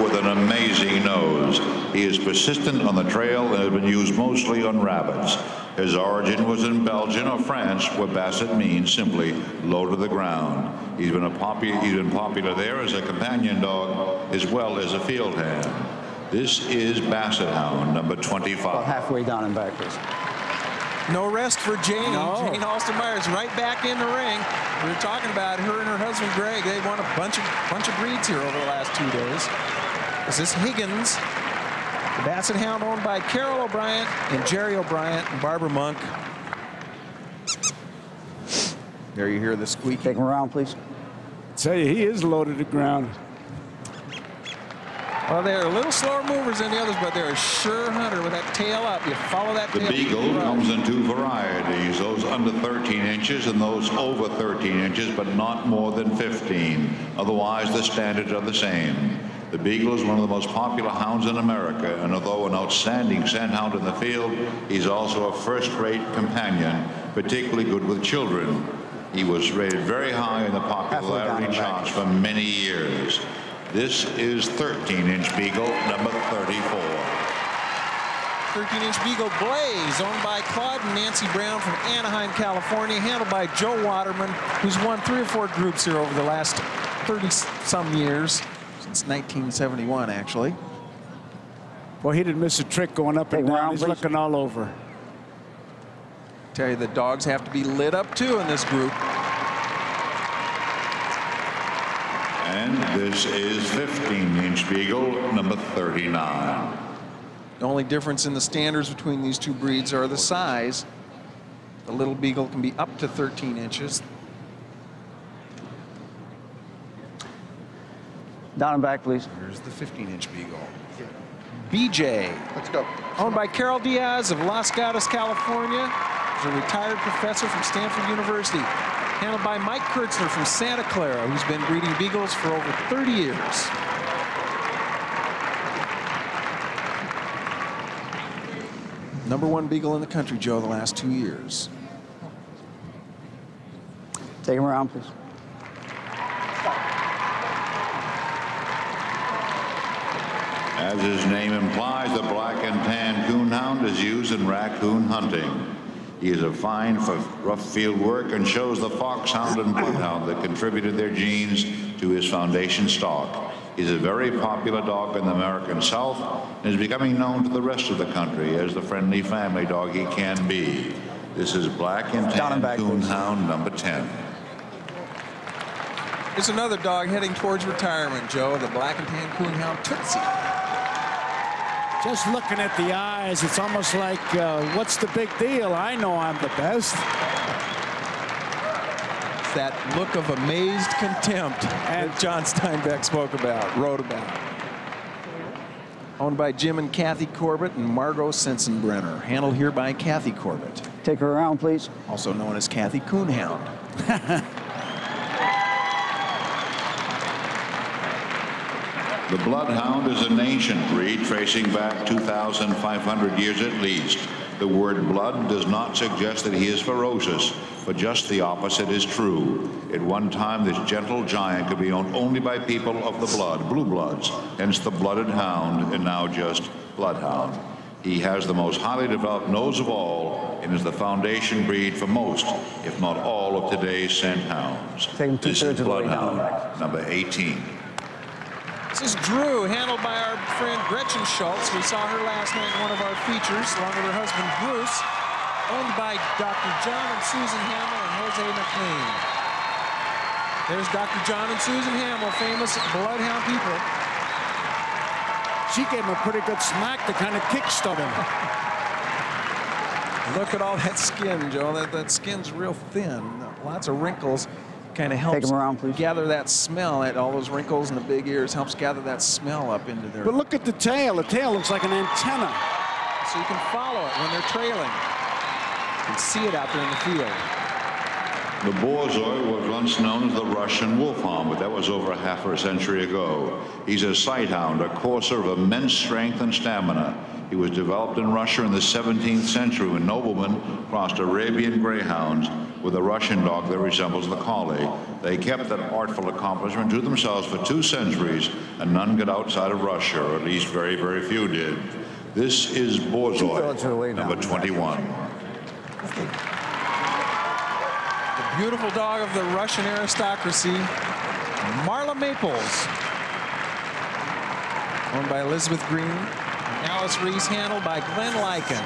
with an amazing nose. He is persistent on the trail and has been used mostly on rabbits. His origin was in Belgium or France, where Basset means simply low to the ground. He's been popular there as a companion dog as well as a field hand. This is Basset Hound, number 25. About halfway down and back, please. No rest for Jane. No. Jane Alston-Myers right back in the ring. We were talking about her and her husband Greg. They won a bunch of breeds here over the last 2 days. This is Higgins, the Basset Hound owned by Carol O'Brien and Jerry O'Brien and Barbara Monk. There you hear the squeak. Take him around, please. I tell you, he is low to the ground. Well, they're a little slower movers than the others, but they're a sure hunter with that tail up. You follow that tail. The Beagle comes in 2 varieties, those under 13 inches and those over 13 inches, but not more than 15. Otherwise, the standards are the same. The Beagle is one of the most popular hounds in America, and although an outstanding scent hound in the field, he's also a first-rate companion, particularly good with children. He was rated very high in the popularity charts for many years. This is 13-inch Beagle, number 34. 13-inch Beagle Blaze, owned by Claude and Nancy Brown from Anaheim, California, handled by Joe Waterman, who's won 3 or 4 groups here over the last 30-some years, since 1971, actually. Well, he didn't miss a trick going up and down. He's looking all over. Tell you, the dogs have to be lit up, too, in this group. And this is 15-inch Beagle, number 39. The only difference in the standards between these 2 breeds are the size. The little Beagle can be up to 13 inches. Down and back, please. Here's the 15-inch Beagle. BJ. Let's go. Owned by Carol Diaz of Los Gatos, California. He's a retired professor from Stanford University. Handled by Mike Kurtzler from Santa Clara, who's been breeding Beagles for over 30 years. Number 1 Beagle in the country, Joe, the last 2 years. Take him around, please. As his name implies, the black and tan coonhound is used in raccoon hunting. He is a fine for rough field work and shows the foxhound and bloodhound that contributed their genes to his foundation stock. He's a very popular dog in the American South and is becoming known to the rest of the country as the friendly family dog he can be. This is black and tan coonhound, number 10. There's another dog heading towards retirement, Joe, the black and tan coonhound Tootsie. Just looking at the eyes, it's almost like, what's the big deal? I know I'm the best. It's that look of amazed contempt that John Steinbeck wrote about. Owned by Jim and Kathy Corbett and Margot Sensenbrenner. Handled here by Kathy Corbett. Take her around, please. Also known as Kathy Coonhound. The Bloodhound is an ancient breed tracing back 2,500 years at least. The word blood does not suggest that he is ferocious, but just the opposite is true. At one time, this gentle giant could be owned only by people of the blood, blue bloods, hence the blooded hound, and now just Bloodhound. He has the most highly developed nose of all and is the foundation breed for most, if not all, of today's scent hounds. This is Bloodhound, number 18. This is Drew, handled by our friend Gretchen Schultz. We saw her last night in one of our features, along with her husband Bruce, owned by Dr. John and Susan Hamill and Jose McLean. There's Dr. John and Susan Hamill, famous bloodhound people. She gave him a pretty good smack to kind of kickstart him. Look at all that skin, Joe. That skin's real thin. Lots of wrinkles. Kind of helps gather that smell. All those wrinkles and the big ears helps gather that smell up into their... But look at the tail. The tail looks like an antenna. So you can follow it when they're trailing. You can see it out there in the field. The Borzoi was once known as the Russian wolfhound, but that was over half a century ago. He's a sighthound, a courser of immense strength and stamina. He was developed in Russia in the 17th century when noblemen crossed Arabian greyhounds with a Russian dog that resembles the collie. They kept that artful accomplishment to themselves for 2 centuries, and none got outside of Russia, or at least very, very few did. This is Borzoi, number 21. The beautiful dog of the Russian aristocracy, Marla Maples, owned by Elizabeth Green. Alice Reese, handled by Glenn Lycan.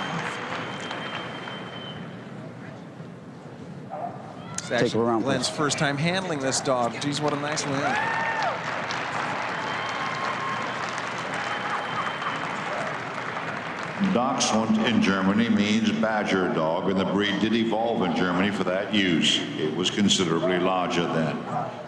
It's actually Glenn's first time handling this dog. Geez, what a nice win. Dachshund in Germany means badger dog, and the breed did evolve in Germany for that use. It was considerably larger then.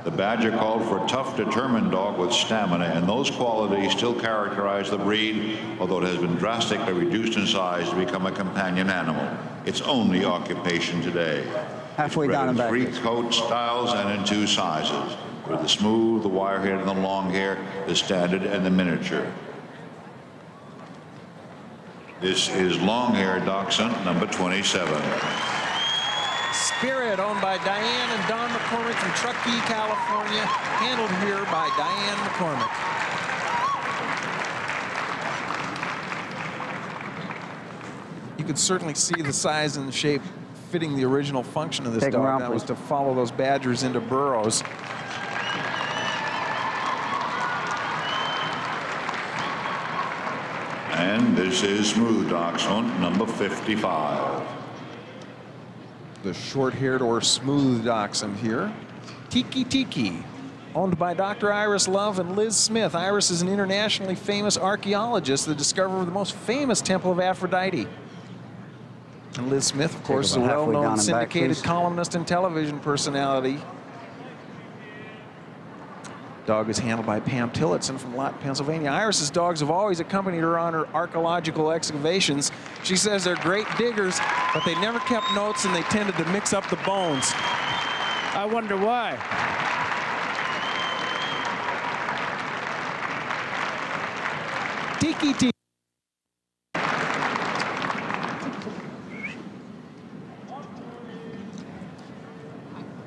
The badger called for a tough, determined dog with stamina, and those qualities still characterize the breed, although it has been drastically reduced in size to become a companion animal. Its only occupation today. Halfway down and back. 3 coat styles and in 2 sizes, with the smooth, the wire hair, and the long hair, the standard and the miniature. This is long-haired Dachshund, number 27. Spirit, owned by Diane and Don McCormick from Truckee, California, handled here by Diane McCormick. You could certainly see the size and the shape fitting the original function of this dog. That was to follow those badgers into burrows. And this is Smooth Dachshund, number 55. The short-haired or smooth dachshund here. Tiki Tiki, owned by Dr. Iris Love and Liz Smith. Iris is an internationally famous archaeologist, the discoverer of the most famous temple of Aphrodite. And Liz Smith, of course, is a well-known syndicated columnist and television personality. Dog is handled by Pam Tillotson from Lott, Pennsylvania. Iris's dogs have always accompanied her on her archaeological excavations. She says they're great diggers, but they never kept notes and they tended to mix up the bones. I wonder why. Tiki Tiki.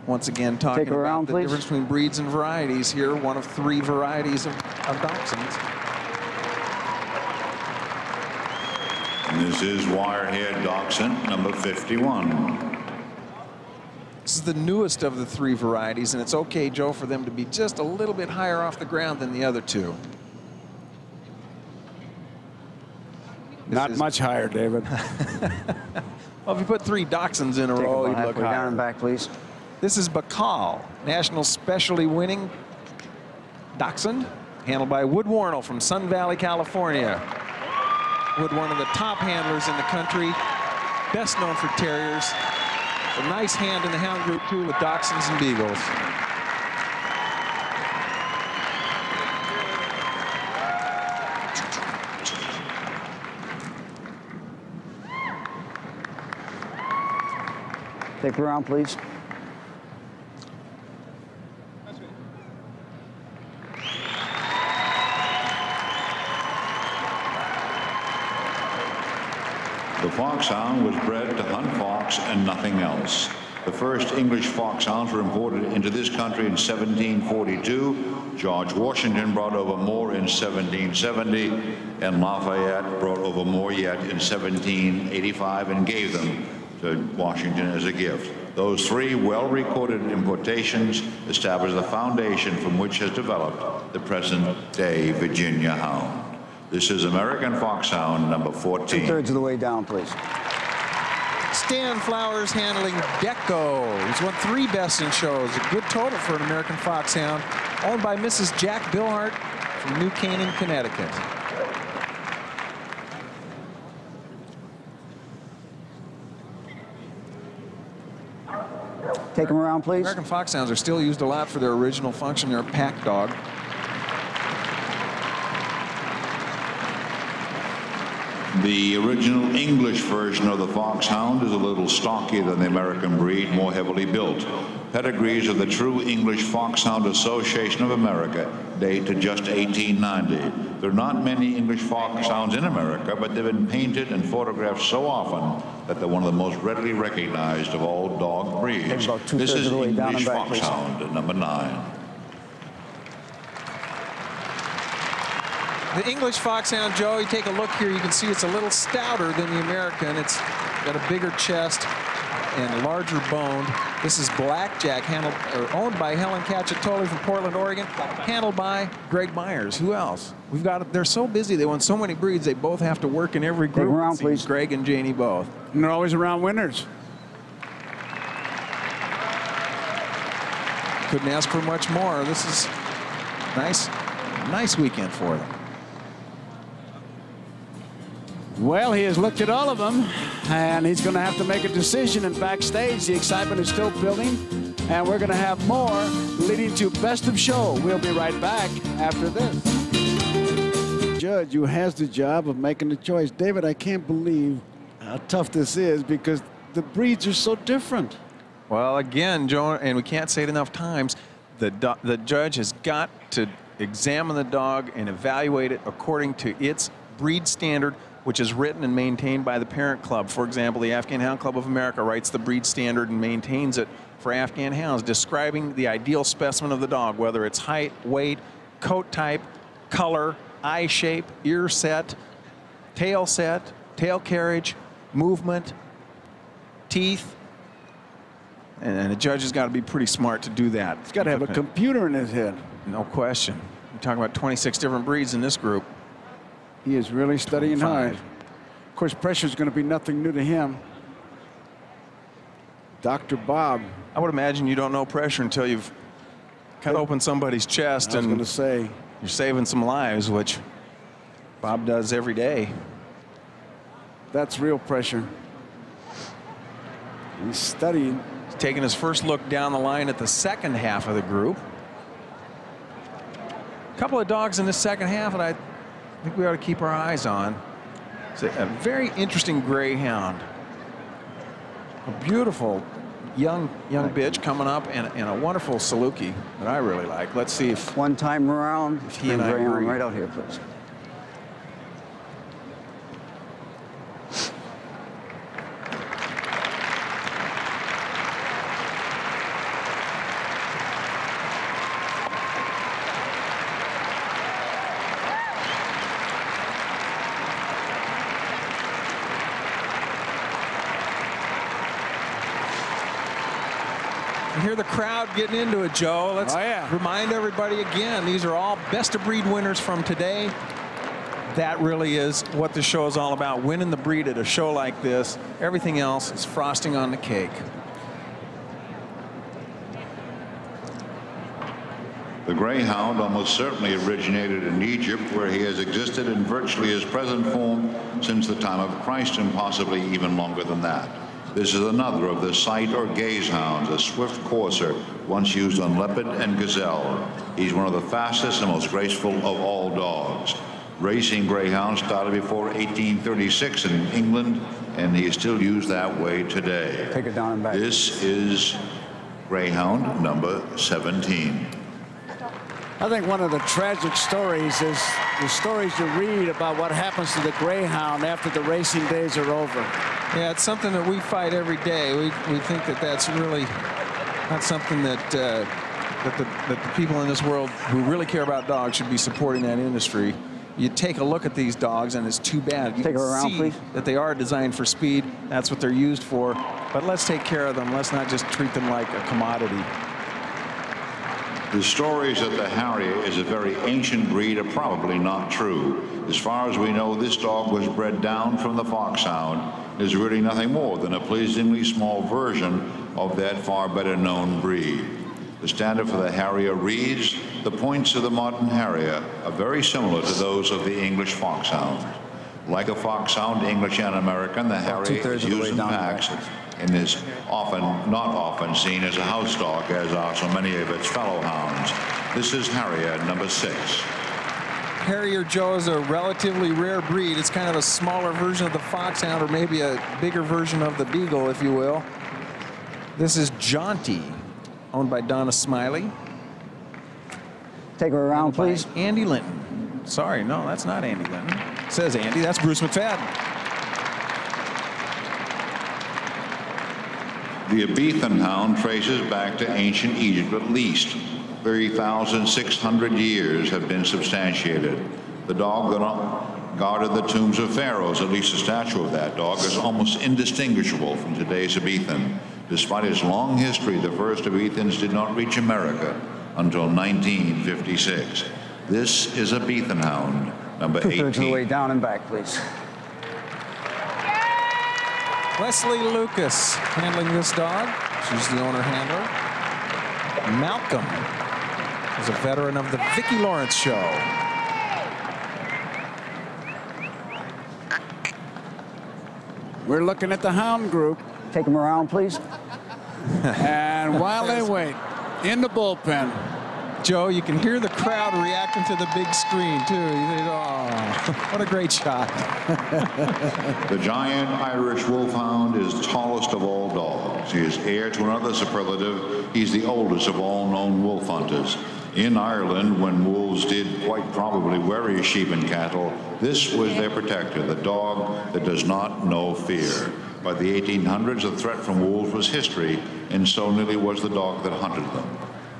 Once again, talking about the difference between breeds and varieties here. One of 3 varieties of dachshunds. And this is wire-haired Dachshund, number 51. This is the newest of the 3 varieties, and it's okay, Joe, for them to be just a little bit higher off the ground than the other 2. Not much higher, David. Well, if you put 3 dachshunds in a row, you'd look higher. Down and back, please. This is Bacall, national specialty winning dachshund, handled by Wood Warnell from Sun Valley, California. Wood, one of the top handlers in the country, best known for terriers. A nice hand in the hound group, too, with dachshunds and beagles. Take her around, please. The foxhound was bred to hunt fox and nothing else. The first English foxhounds were imported into this country in 1742. George Washington brought over more in 1770, and Lafayette brought over more yet in 1785 and gave them to Washington as a gift. Those 3 well-recorded importations established the foundation from which has developed the present-day Virginia Hound. This is American Foxhound, number 14. 2/3 of the way down, please. Stan Flowers handling Deco. He's won 3 Best in Shows. A good total for an American Foxhound. Owned by Mrs. Jack Billhart from New Canaan, Connecticut. Take him around, please. American Foxhounds are still used a lot for their original function. They're a pack dog. The original English version of the foxhound is a little stockier than the American breed, more heavily built. Pedigrees of the True English Foxhound Association of America date to just 1890. There are not many English foxhounds in America, but they've been painted and photographed so often that they're one of the most readily recognized of all dog breeds. This is English foxhound, number 9. The English foxhound, Joe, you take a look here, you can see it's a little stouter than the American. It's got a bigger chest and larger boned. This is Blackjack, owned by Helen Cacciatore from Portland, Oregon, handled by Greg Myers. Who else? We've got, they're so busy, they want so many breeds, they both have to work in every group. Around, please. Greg and Janie both. And they're always around winners. Couldn't ask for much more. This is nice weekend for them. Well, he has looked at all of them, and he's going to have to make a decision. And backstage, the excitement is still building, and we're going to have more leading to Best of Show. We'll be right back after this. Judge who has the job of making the choice. David, I can't believe how tough this is because the breeds are so different. Well, again, Joe, and we can't say it enough times, the judge has got to examine the dog and evaluate it according to its breed standard, which is written and maintained by the parent club. For example, the Afghan Hound Club of America writes the breed standard and maintains it for Afghan hounds, describing the ideal specimen of the dog, whether it's height, weight, coat type, color, eye shape, ear set, tail carriage, movement, teeth. And the judge has got to be pretty smart to do that. He's got to have a computer in his head. No question. We're talking about 26 different breeds in this group. He is really studying hard. Of course, pressure is going to be nothing new to him. Dr. Bob. I would imagine you don't know pressure until you've cut open somebody's chest. I was going to say. You're saving some lives, which Bob does every day. That's real pressure. He's studying. He's taking his first look down the line at the second half of the group. A couple of dogs in the second half that I think we ought to keep our eyes on. It's a very interesting greyhound. A beautiful young bitch coming up, and a wonderful Saluki that I really like. Let's see if one time around. He and I agree. Right out here, please. Hear the crowd getting into it, Joe. Let's remind everybody again, these are all best of breed winners from today. That really is what the show is all about, winning the breed at a show like this. Everything else is frosting on the cake. The greyhound almost certainly originated in Egypt, where he has existed in virtually his present form since the time of Christ, and possibly even longer than that. This is another of the sight or gaze hounds, a swift courser once used on leopard and gazelle. He's one of the fastest and most graceful of all dogs. Racing greyhounds started before 1836 in England, and he is still used that way today. Take it down and back. This is greyhound number 17. I think one of the tragic stories is the stories you read about what happens to the greyhound after the racing days are over. Yeah, it's something that we fight every day. We think that that's really not something that the people in this world who really care about dogs should be supporting that industry. You take a look at these dogs, and it's too bad. You take her around, see please. That they are designed for speed. That's what they're used for. But let's take care of them. Let's not just treat them like a commodity. The stories that the Harrier is a very ancient breed are probably not true. As far as we know, this dog was bred down from the foxhound. It is really nothing more than a pleasingly small version of that far better known breed. The standard for the Harrier reads, the points of the modern Harrier are very similar to those of the English foxhound. Like a foxhound, English and American, the Harrier is used in packs and is not often seen as a house dog, as are so many of its fellow hounds. This is Harrier number 6. Harrier, Joe, is a relatively rare breed. It's kind of a smaller version of the foxhound, or maybe a bigger version of the beagle, if you will. This is Jaunty, owned by Donna Smiley. Take her around, please. Andy Linton. Sorry, no, that's not Andy Linton. It says Andy, that's Bruce McFadden. The Abethan hound traces back to ancient Egypt at least. 3,600 years have been substantiated. The dog that guarded the tombs of pharaohs, at least a statue of that dog, is almost indistinguishable from today's Abethan. Despite its long history, the first Abethans did not reach America until 1956. This is Abethan hound, number 18. 2/3 of the way down and back, please. Leslie Lucas handling this dog. She's the owner handler. Malcolm is a veteran of the Vicki Lawrence Show. We're looking at the hound group. Take them around, please. And while they wait, in the bullpen. Joe, you can hear the crowd reacting to the big screen, too. You think, oh, what a great shot. The giant Irish Wolfhound is tallest of all dogs. He is heir to another superlative. He's the oldest of all known wolf hunters. In Ireland, when wolves did quite probably worry sheep and cattle, this was their protector, the dog that does not know fear. By the 1800s, the threat from wolves was history, and so nearly was the dog that hunted them.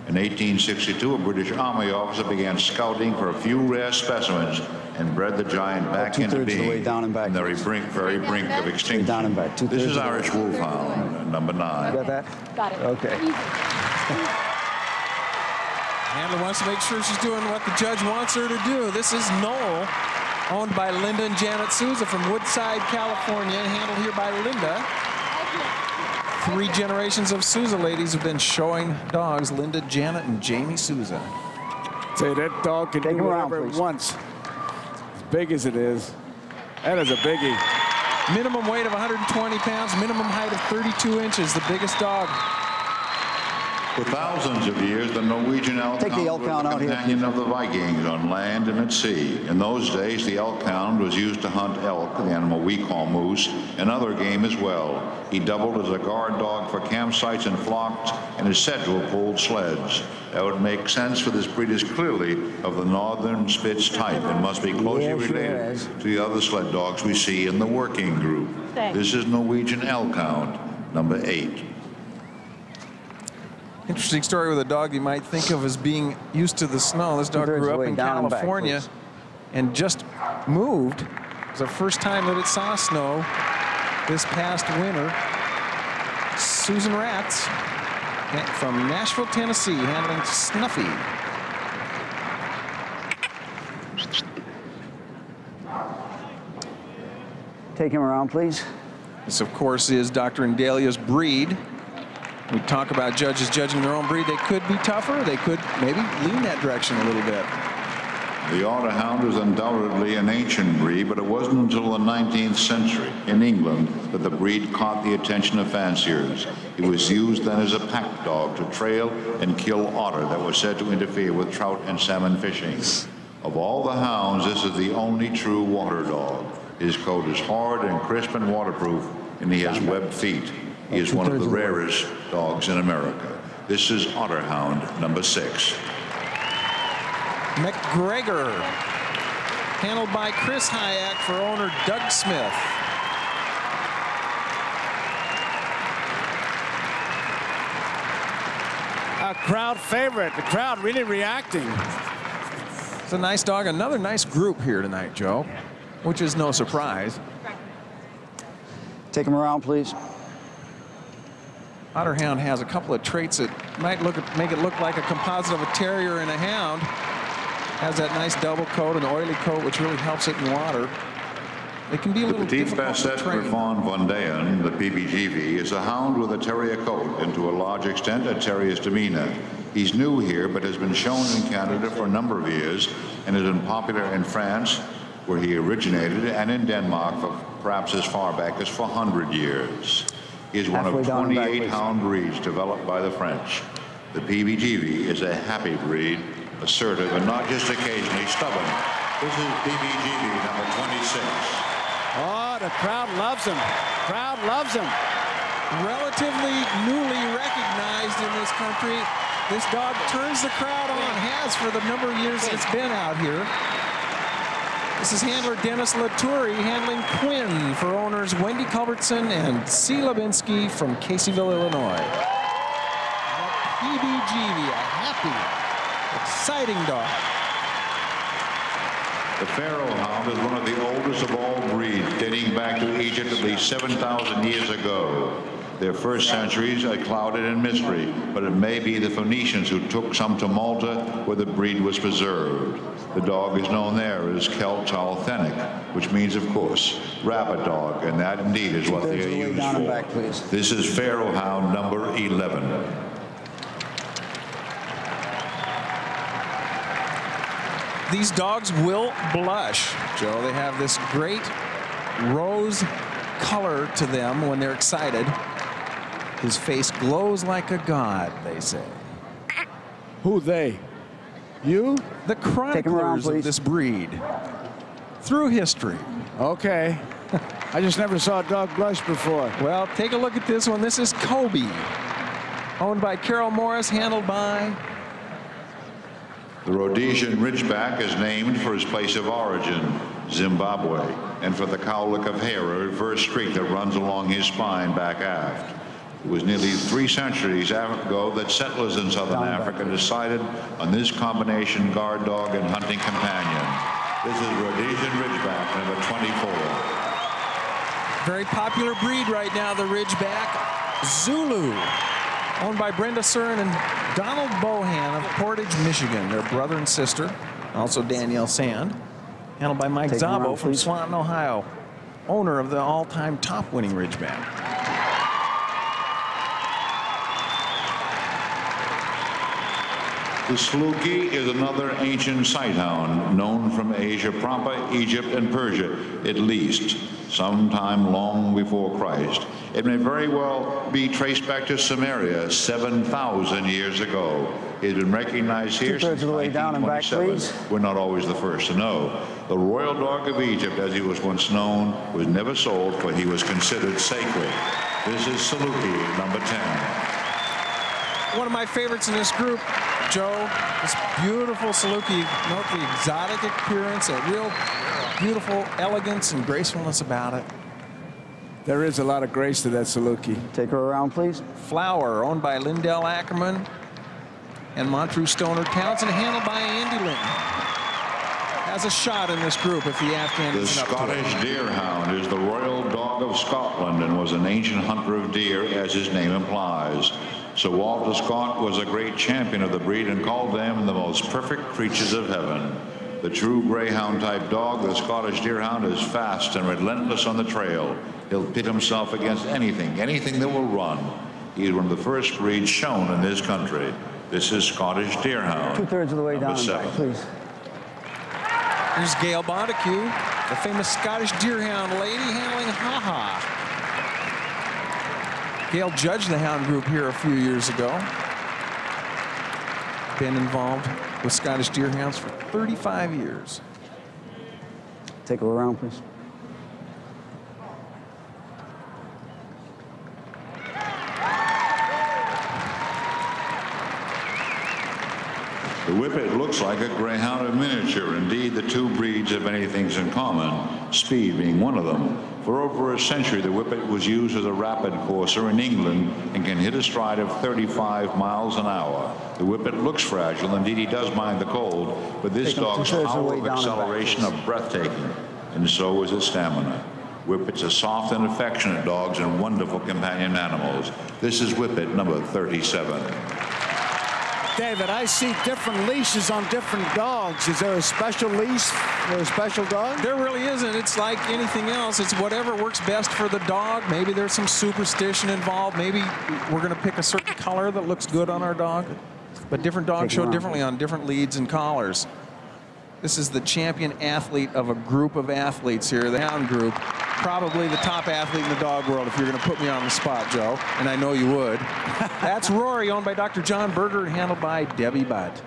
In 1862, a British Army officer began scouting for a few rare specimens and bred the giant back into being. Way down and back. On the very brink of extinction. Down and back. This is Irish Wolfhound, number 9. You got that? Got it. Okay. Handler wants to make sure she's doing what the judge wants her to do. This is Noel, owned by Linda and Janet Souza from Woodside, California, handled here by Linda. 3 generations of Souza ladies have been showing dogs, Linda, Janet, and Jamie Souza. Say, that dog can do whatever it wants. As big as it is. That is a biggie. Minimum weight of 120 pounds, minimum height of 32 inches, the biggest dog. For thousands of years, the Norwegian elk Take the hound elk was hound the out here. companion of the Vikings on land and at sea. In those days, the elk hound was used to hunt elk, the animal we call moose, and other game as well. He doubled as a guard dog for campsites and flocks, and is said to have pulled sleds. That would make sense, for this breed is clearly of the northern Spitz type and must be closely related to the other sled dogs we see in the working group. This is Norwegian elk hound, number 8. Interesting story with a dog you might think of as being used to the snow. This dog grew up in California and just moved. It was the first time that it saw snow this past winter. Susan Ratz from Nashville, Tennessee, handling Snuffy. Take him around, please. This, of course, is Dr. Indalia's breed. We talk about judges judging their own breed. They could be tougher. They could maybe lean that direction a little bit. The Otter Hound is undoubtedly an ancient breed, but it wasn't until the 19th century in England that the breed caught the attention of fanciers. It was used then as a pack dog to trail and kill otter that was said to interfere with trout and salmon fishing. Of all the hounds, this is the only true water dog. His coat is hard and crisp and waterproof, and he has webbed feet. He is one of the rarest dogs in America. This is Otter Hound, number 6. McGregor, handled by Chris Hayek for owner Doug Smith. A crowd favorite. The crowd really reacting. It's a nice dog. Another nice group here tonight, Joe, which is no surprise. Take him around, please. Otter Hound has a couple of traits that might make it look like a composite of a terrier and a hound. Has that nice double coat and oily coat, which really helps it in water. It can be a little difficult to train. The Van Vendéen, the PBGV, is a hound with a terrier coat and to a large extent a terrier's demeanor. He's new here, but has been shown in Canada for a number of years and has been popular in France, where he originated, and in Denmark for perhaps as far back as 400 years. He is one of 28 hound breeds developed by the French. The PBGV is a happy breed, assertive and not just occasionally stubborn. This is PBGV number 26. Oh, the crowd loves him. Crowd loves him. Relatively newly recognized in this country. This dog turns the crowd on, has for the number of years that it's been out here. This is handler Dennis Latourie handling Quinn for owners Wendy Culbertson and C. Levinsky from Caseyville, Illinois. PBGV, a happy, exciting dog. The Pharaoh Hound is one of the oldest of all breeds, dating back to Egypt at least 7,000 years ago. Their first centuries are clouded in mystery, but it may be the Phoenicians who took some to Malta where the breed was preserved. The dog is known there as Celts Authentic, which means, of course, rabbit dog, and that indeed is what they are used for. Back, please. This is Pharaoh Hound number 11. These dogs will blush, Joe. They have this great rose color to them when they're excited. His face glows like a god, they say. Who they? You? The chroniclers of this breed through history. Okay. I just never saw a dog blush before. Well, take a look at this one. This is Kobe, owned by Carol Morris, handled by... The Rhodesian Ridgeback is named for his place of origin, Zimbabwe, and for the cowlick of hair, a reverse streak that runs along his spine back aft. It was nearly 3 centuries ago that settlers in southern Africa decided on this combination guard dog and hunting companion. This is Rhodesian Ridgeback number 24. Very popular breed right now, the Ridgeback. Zulu, owned by Brenda Surin and Donald Bohan of Portage, Michigan. Their brother and sister, also Danielle Sand, handled by Mike Zabo from Swanton, Ohio, owner of the all-time top-winning Ridgeback. The Saluki is another ancient sighthound known from Asia proper, Egypt, and Persia, at least, sometime long before Christ. It may very well be traced back to Samaria 7,000 years ago. It has been recognized here since 1927. We're not always the first to know. The royal dog of Egypt, as he was once known, was never sold, for he was considered sacred. This is Saluki, number 10. One of my favorites in this group, Joe, this beautiful Saluki, note the exotic appearance, a real beautiful elegance and gracefulness about it. There is a lot of grace to that Saluki. Take her around, please. Flower, owned by Lindell Ackerman and Montreux Stoner Townsend, handled by Andy Linton. Has a shot in this group if the Afghan is up to it. The Scottish Deerhound is the royal dog of Scotland and was an ancient hunter of deer, as his name implies. Sir Walter Scott was a great champion of the breed and called them the most perfect creatures of heaven. The true greyhound type dog, the Scottish Deerhound, is fast and relentless on the trail. He'll pit himself against anything that will run. He is one of the first breeds shown in this country. This is Scottish Deerhound. 2/3 of the way down, back, please. Here's Gail Bonteque, the famous Scottish Deerhound lady, handling Ha-Ha. Gail judged the hound group here a few years ago. Been involved with Scottish Deerhounds for 35 years. Take her around, please. The Whippet looks like a greyhound in miniature. Indeed, the two breeds have many things in common, speed being one of them. For over a century, the Whippet was used as a rapid courser in England and can hit a stride of 35 miles an hour. The Whippet looks fragile. Indeed, he does mind the cold, but this dog's power of acceleration are breathtaking, and so is its stamina. Whippets are soft and affectionate dogs and wonderful companion animals. This is Whippet number 37. David, I see different leashes on different dogs. Is there a special leash for a special dog? There really isn't. It's like anything else. It's whatever works best for the dog. Maybe there's some superstition involved. Maybe we're going to pick a certain color that looks good on our dog. But different dogs show differently on different leads and collars. This is the champion athlete of a group of athletes here, the hound group. Probably the top athlete in the dog world if you're going to put me on the spot, Joe, and I know you would. That's Rory, owned by Dr. John Berger and handled by Debbie Butt.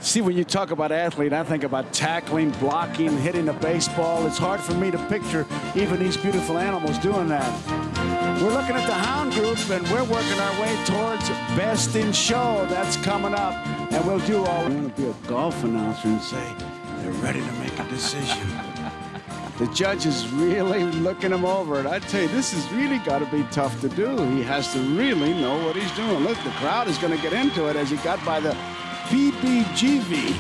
See, when you talk about athlete, I think about tackling, blocking, hitting a baseball. It's hard for me to picture even these beautiful animals doing that. We're looking at the hound group, and we're working our way towards Best in Show. That's coming up, and we'll do all. We want to be a golf announcer and say they're ready to make a decision. The judge is really looking him over, and I tell you, this has really got to be tough to do. He has to really know what he's doing. Look, the crowd is going to get into it as he got by the PBGV.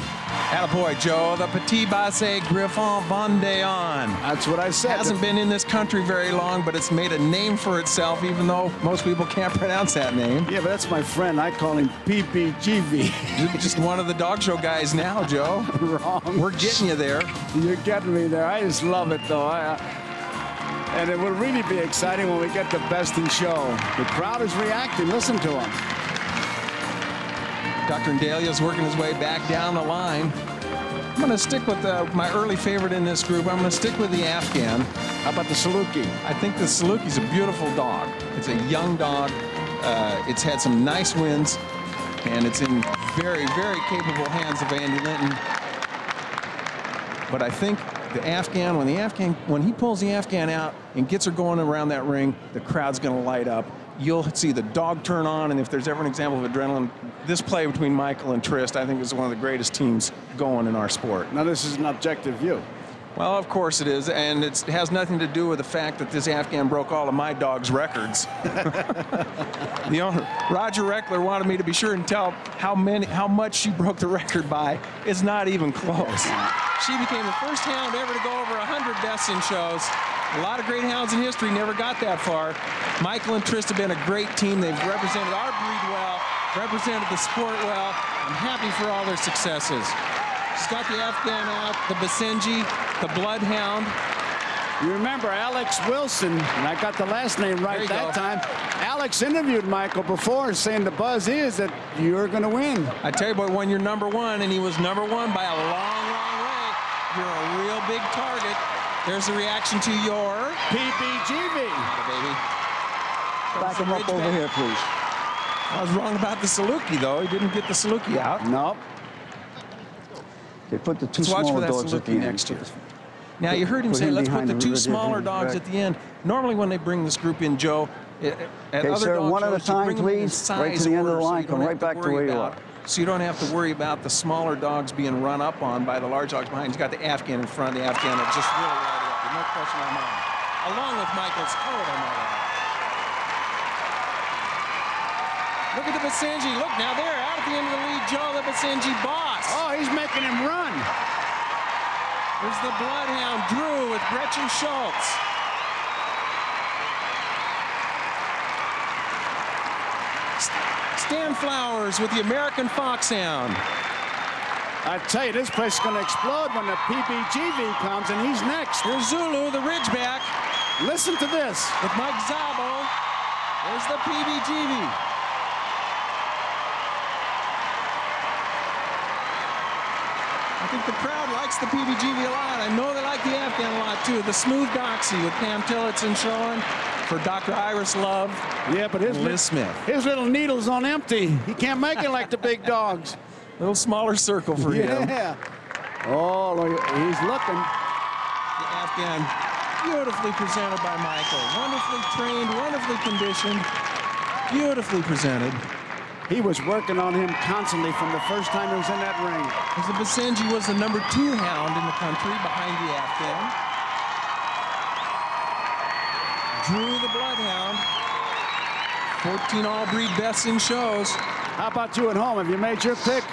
Attaboy, Joe, the Petit Basset Griffon Vendéen. That's what I said. Hasn't been in this country very long, but it's made a name for itself, even though most people can't pronounce that name. Yeah, but that's my friend. I call him PBGV. You're just one of the dog show guys now, Joe. Wrong. We're getting you there. You're getting me there. I just love it, though. And it will really be exciting when we get to Best in Show. The crowd is reacting. Listen to him. Dr. Ndalia's working his way back down the line. I'm going to stick with my early favorite in this group. I'm going to stick with the Afghan. How about the Saluki? I think the Saluki's a beautiful dog. It's a young dog. It's had some nice wins, and it's in very, very capable hands of Andy Linton. But I think the Afghan, when he pulls the Afghan out and gets her going around that ring, the crowd's going to light up. You'll see the dog turn on, and if there's ever an example of adrenaline, this play between Michael and Trist, I think, is one of the greatest teams going in our sport. Now, this is an objective view. Well, of course it is, and it has nothing to do with the fact that this Afghan broke all of my dog's records. The owner, Roger Reckler, wanted me to be sure and tell how much she broke the record by. It's not even close. She became the first hound ever to go over 100 Best in Shows. A lot of great hounds in history never got that far. Michael and Trist have been a great team. They've represented our breed well, represented the sport well. I'm happy for all their successes. She's got the Afghan out, the Basenji, the Bloodhound. You remember Alex Wilson, and I got the last name right that time. Alex interviewed Michael before, saying the buzz is that you're going to win. I tell you, boy, when you're number one, and he was number one by a long, long way, you're a real big target. There's the reaction to your PBGV. Baby. Back him up over here, please. I was wrong about the Saluki, though. He didn't get the Saluki out. Nope. They put the two Let's watch for smaller that dogs at the Saluki end. next year. Now, you heard him say, let's put the two smaller dogs at the end. Normally, when they bring this group in, Joe, at Okay, other sir, dog one at a shows, you time, bring them in please. size Right to the end of the order, so line. you Come don't right have to back to worry where you about- are. So you don't have to worry about the smaller dogs being run up on by the large dogs behind. He's got the Afghan in front, the Afghan that just really lighted up. There's no question on that. Along with Michael's coat on that. Look at the Basenji. Look, now they're out at the end of the lead. Joe, the Basenji boss. Oh, he's making him run. There's the Bloodhound, Drew, with Gretchen Schultz. Stan Flowers with the American Foxhound. I tell you, this place is going to explode when the PBGV comes, and he's next. Here's Zulu, the Ridgeback, Listen to this. with Mike Zabo. There's the PBGV. I think the crowd likes the PBGV a lot. I know they like the Afghan a lot, too. The Smooth Doxy with Pam Tillotson showing for Dr. Iris Love. Yeah, but Liz Smith. his little needle's on empty. He can't make it like the big dogs. A little smaller circle for him. Yeah. Oh, look, he's looking. The Afghan, beautifully presented by Michael. Wonderfully trained, wonderfully conditioned, beautifully presented. He was working on him constantly from the first time he was in that ring. The Basenji was the #2 hound in the country behind the Afghan. Drew the Bloodhound. 14 all-breed Bests in Shows. How about you at home? Have you made your pick?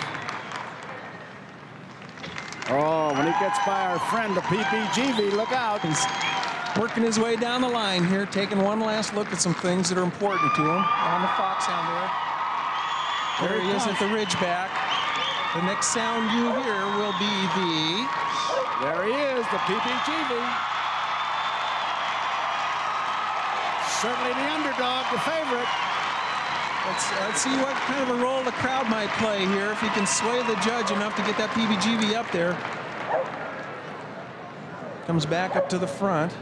Oh, when he gets by our friend, the PBGV, look out. He's working his way down the line here, taking one last look at some things that are important to him. On the Foxhound there. There he is at the Ridgeback. The next sound you hear will be the... There he is, the PBGV. Certainly the underdog, the favorite. Let's see what kind of a role the crowd might play here, if he can sway the judge enough to get that PBGV up there. Comes back up to the front.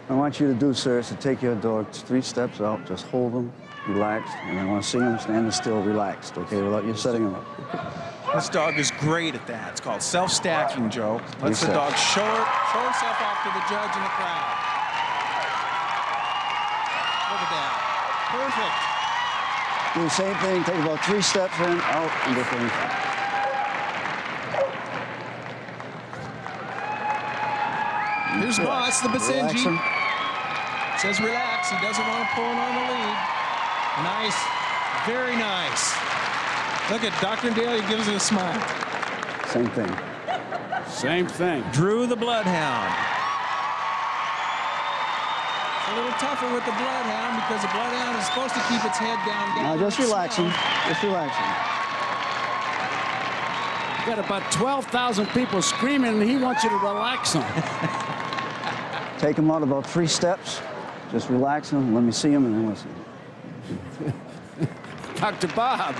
I want you to do, sir, is to take your dog 3 steps out, just hold him, relaxed, and I want to see him standing still, relaxed, okay, without you setting him up. This dog is great at that. It's called self-stacking, Joe. Lets the dog show herself off to the judge and the crowd. the down. Perfect. Do the same thing. Take about 3 steps in, out, and go in. Here's Moss, the Basenji. Relax him. Says relax. He doesn't want to pull him on the lead. Nice. Very nice. Look at Dr. Daly gives it a smile. Same thing. Same thing. Drew the Bloodhound. It's a little tougher with the Bloodhound because the Bloodhound is supposed to keep its head down. Now just relax him. Just relax him. You got about 12,000 people screaming, and he wants you to relax them. Take him out about 3 steps. Just relax him. Let me see him, and then listen. Dr. Bob.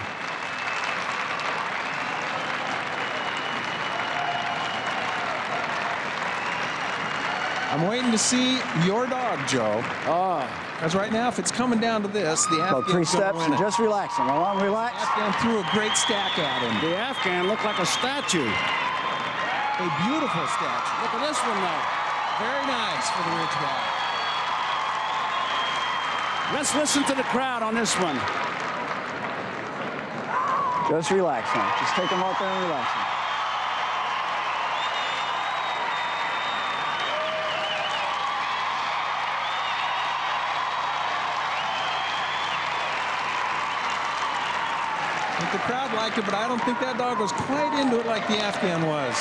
I'm waiting to see your dog, Joe. Oh. Because right now, if it's coming down to this, the About 3 Afghan's gonna steps, win and it. just relax him. I want him relaxed. Afghan threw a great stack at him. The Afghan looked like a statue. A beautiful statue. Look at this one now. Very nice for the Ridgeback. Let's listen to the crowd on this one. Just relax him. Just take him out there and relax him. I think the crowd liked it, but I don't think that dog was quite into it like the Afghan was.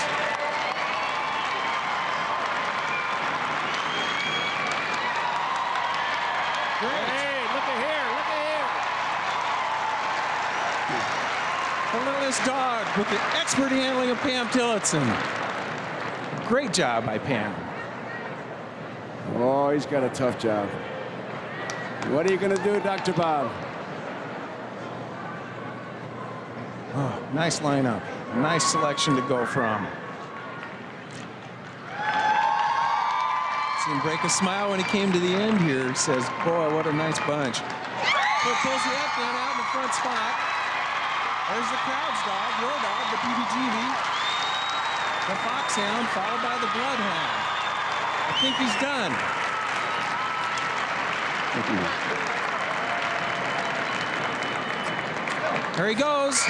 Great. Hey, look at here, look at here. The littlest dog with the expert handling of Pam Tillotson. Great job by Pam. Oh, he's got a tough job. What are you going to do, Dr. Bob? Oh, nice lineup. Nice selection to go from. See him break a smile when he came to the end here. He says, boy, what a nice bunch. So pulls the Afghan out in the front spot. There's the crowd's dog, your dog, the PBGB. The Foxhound, followed by the Bloodhound. I think he's done. There he goes.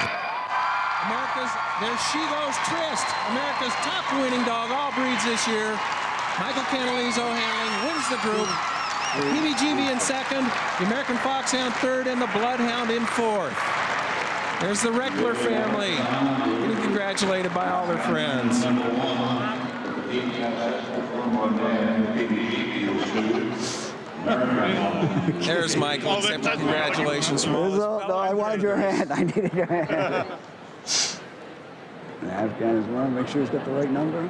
There she goes, Trist. America's top winning dog, all breeds this year. Michael Canalizo handling, wins the group. PBGB in second, the American Foxhound third, and the Bloodhound in fourth. There's the Reckler family, getting congratulated by all their friends. There's Michael, accepting congratulations from all his No, I wanted your hand. I needed your hand. The Afghan is one. Make sure he's got the right number.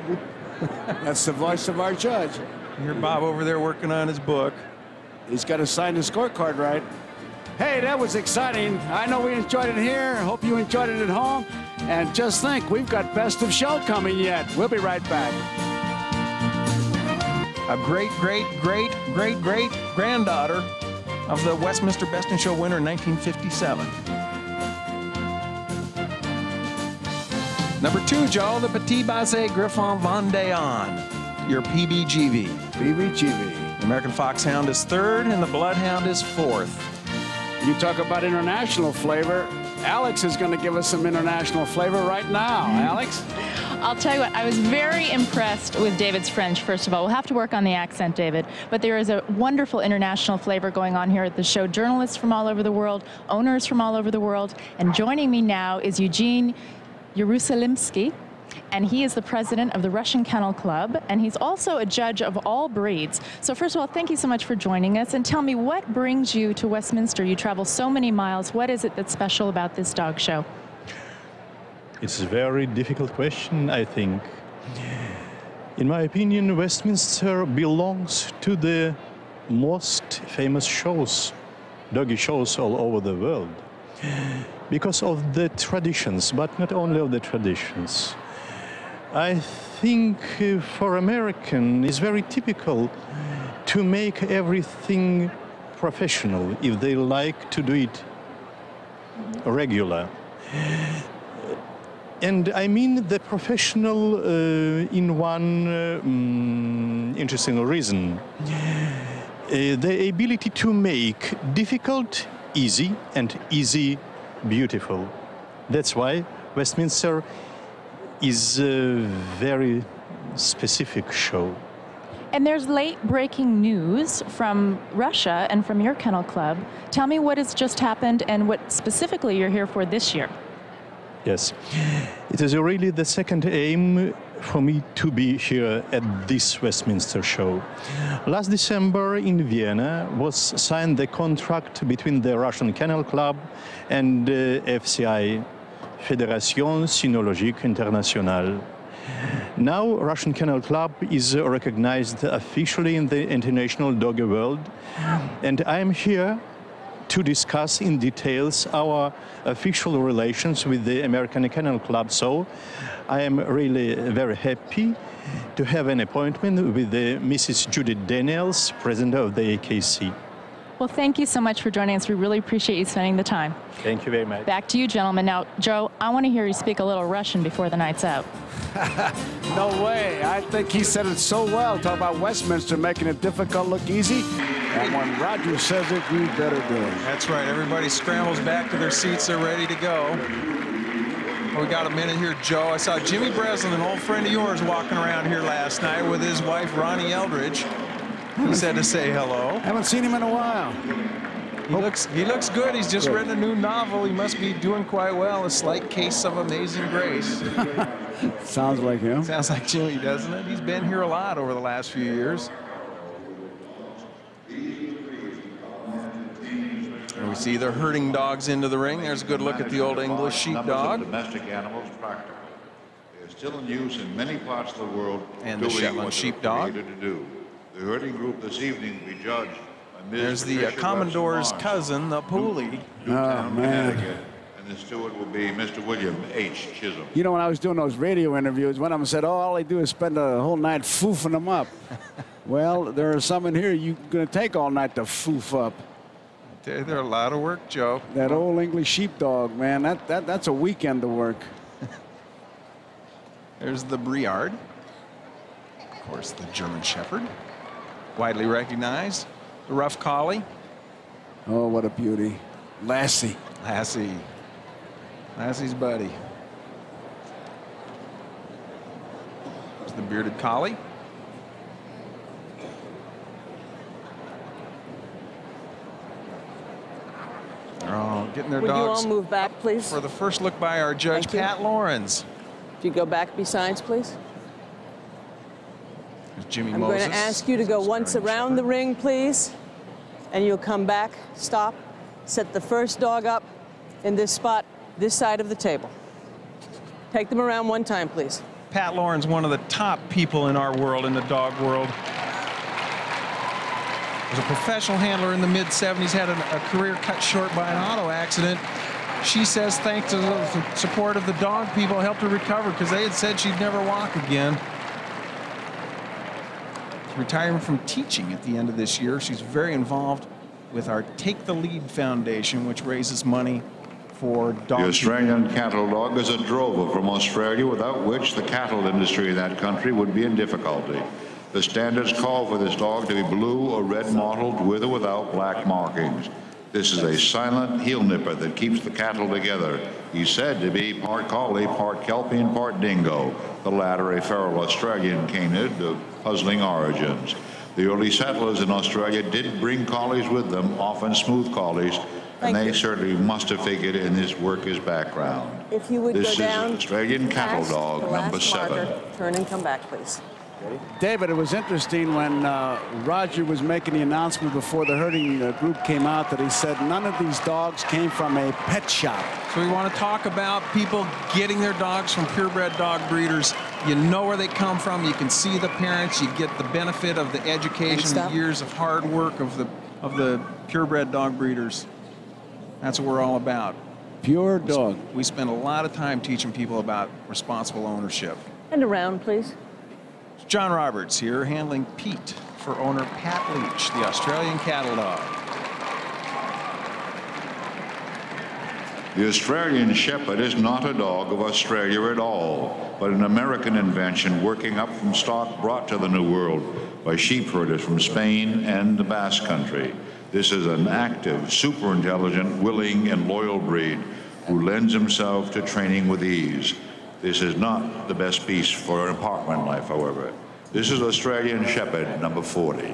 That's the voice of our judge. You hear Bob over there working on his book. He's got to sign the scorecard right. Hey, that was exciting. I know we enjoyed it here. Hope you enjoyed it at home. And just think, we've got Best of Show coming yet. We'll be right back. A great-great-great-great-great-granddaughter of the Westminster Best in Show winner in 1957. Number 2, Joe, the Petit Basset Griffon Vendéen, your PBGV. PBGV. The American Foxhound is third, and the Bloodhound is fourth. You talk about international flavor. Alex is going to give us some international flavor right now. Alex? I'll tell you what, I was very impressed with David's French, first of all. We'll have to work on the accent, David. But there is a wonderful international flavor going on here at the show. Journalists from all over the world, owners from all over the world. And joining me now is Eugene Yerusalimsky, and he is the president of the Russian Kennel Club, and he's also a judge of all breeds. So first of all, thank you so much for joining us, and tell me, what brings you to Westminster? You travel so many miles. What is it that's special about this dog show? It's a very difficult question, I think. In my opinion, Westminster belongs to the most famous shows, doggy shows all over the world, because of the traditions, but not only of the traditions. I think for American, it's very typical to make everything professional if they like to do it regular. And I mean the professional in one interesting reason. the ability to make difficult easy and easy beautiful. That's why Westminster is a very specific show. And there's late breaking news from Russia and from your kennel club. Tell me what has just happened and what specifically you're here for this year. Yes, it is really the second aim for me to be here at this Westminster show. Last December in Vienna was signed the contract between the Russian Kennel Club and FCI, Fédération Cynologique Internationale. Now Russian Kennel Club is recognized officially in the international doggy world, and I am here to discuss in details our official relations with the American Kennel Club. So I am really very happy to have an appointment with the Mrs. Judith Daniels, president of the AKC. Well, thank you so much for joining us. We really appreciate you spending the time. Thank you very much. Back to you, gentlemen. Now, Joe, I want to hear you speak a little Russian before the night's out. No way. I think he said it so well. Talk about Westminster making it difficult look easy. And when Roger says it, you better do it. That's right. Everybody scrambles back to their seats. They're ready to go. We got a minute here, Joe. I saw Jimmy Breslin, an old friend of yours, walking around here last night with his wife, Ronnie Eldridge. He said to say hello. Haven't seen him in a while. He looks good. He's just written a new novel. He must be doing quite well. A Slight Case of Amazing Grace. Sounds like him. Sounds like Jimmy, doesn't it? He's been here a lot over the last few years. And we see the herding dogs into the ring. There's a good look at the old English sheepdog. Domestic animals practical. They are still in use in many parts of the world. And the Shetland sheepdog. To do. The herding group this evening will be judged by Ms. There's the Commodore's cousin, the Pulley. Newtown, Connecticut. And the steward will be Mr. William H. Chisholm. You know, when I was doing those radio interviews, one of them said, oh, all they do is spend the whole night foofing them up. Well, there are some in here you're going to take all night to foof up. They're a lot of work, Joe. That old English sheepdog, man, that's a weekend of work. There's the Briard. Of course, the German Shepherd. Widely recognized. The Rough Collie. Oh, what a beauty. Lassie. Lassie. Lassie's buddy. There's the Bearded Collie. They're all getting their Would dogs. you all move back, please? For the first look by our judge, Thank you. Pat Lawrence. If you go back besides, please. There's Jimmy I'm Moses. going to ask you to go once around the ring, please. And you'll come back, stop, set the first dog up in this spot, this side of the table. Take them around one time, please. Pat Lawrence, one of the top people in our world, in the dog world. Was a professional handler in the mid-70s, had a career cut short by an auto accident. She says thanks to the support of the dog people helped her recover because they had said she'd never walk again. She's retiring from teaching at the end of this year. She's very involved with our Take the Lead Foundation, which raises money for dogs. The Australian cattle dog is a drover from Australia, without which the cattle industry in that country would be in difficulty. The standards call for this dog to be blue or red mottled with or without black markings. This is a silent heel nipper that keeps the cattle together. He's said to be part collie, part kelpie, and part dingo, the latter a feral Australian canid of puzzling origins. The early settlers in Australia did bring collies with them, often smooth collies, and they certainly must have figured in this work as background. If you would This go is down Australian cattle past dog the number last 7. marker, turn and come back, please. David, it was interesting when Roger was making the announcement before the herding group came out that he said none of these dogs came from a pet shop. So we want to talk about people getting their dogs from purebred dog breeders. You know where they come from. You can see the parents. You get the benefit of the education, the years of hard work of the purebred dog breeders. That's what we're all about. Pure dog. We spend a lot of time teaching people about responsible ownership. And around, please. John Roberts here handling Pete for owner Pat Leach, the Australian cattle dog. The Australian Shepherd is not a dog of Australia at all, but an American invention working up from stock brought to the New World by sheep herders from Spain and the Basque Country. This is an active, super intelligent, willing, and loyal breed who lends himself to training with ease. This is not the best beast for an apartment life, however. This is Australian Shepherd number 40.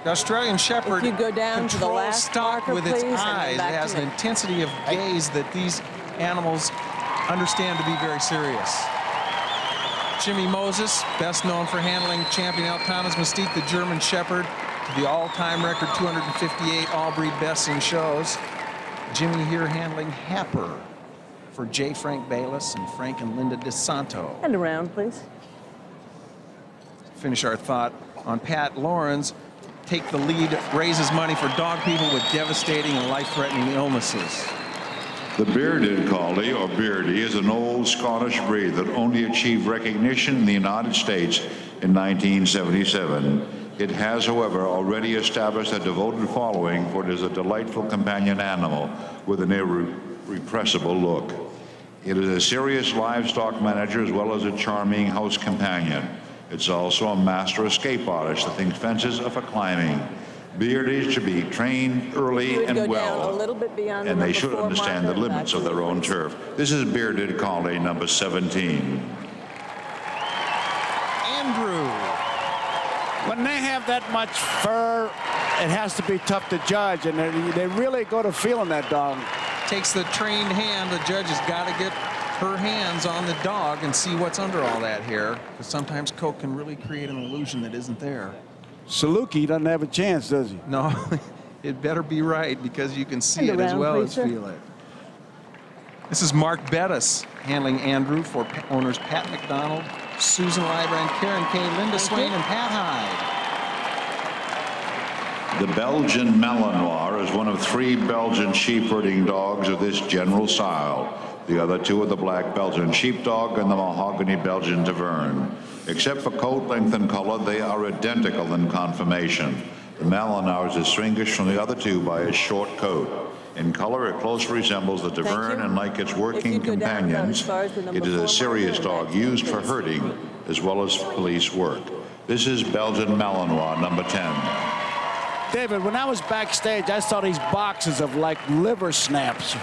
The Australian Shepherd If you go down to the controls last stock marker, with its please, and then eyes. It back has to an me. intensity of gaze that these animals understand to be very serious. Jimmy Moses, best known for handling champion Altana's Mystique, the German Shepherd, to the all-time record 258 all-breed bests in shows. Jimmy here handling Happer for J. Frank Bayless and Frank and Linda DeSanto. And around, please. Finish our thought on Pat Lawrence. Take the lead, raises money for dog people with devastating and life-threatening illnesses. The bearded collie, or beardie, is an old Scottish breed that only achieved recognition in the United States in 1977. It has, however, already established a devoted following, for it is a delightful companion animal with an irrepressible look. It is a serious livestock manager as well as a charming house companion. It's also a master escape artist that thinks fences are for climbing. Beardies should be trained early and well, and they should understand the limits of their own turf. This is bearded collie number 17. Andrew. When they have that much fur, it has to be tough to judge, and they really go to feeling that dog. Takes the trained hand. The judge has got to get her hands on the dog and see what's under all that hair, because sometimes coat can really create an illusion that isn't there. Saluki doesn't have a chance, does he? No, it better be right, because you can see it as around, well please, as sir. feel it. This is Mark Bettis handling Andrew for owners Pat McDonald, Susan Lybrand, Karen Kay, Linda Swain, and Pat Hyde. The Belgian Malinois is one of 3 Belgian sheep herding dogs of this general style. The other 2 are the black Belgian sheepdog and the mahogany Belgian Taverne. Except for coat length and color, they are identical in conformation. The Malinois is distinguished from the other 2 by its short coat. In color, it closely resembles the Taverne, and like its working companions, it is a serious dog used for herding as well as police work. This is Belgian Malinois number 10. David, when I was backstage, I saw these boxes of like liver snaps.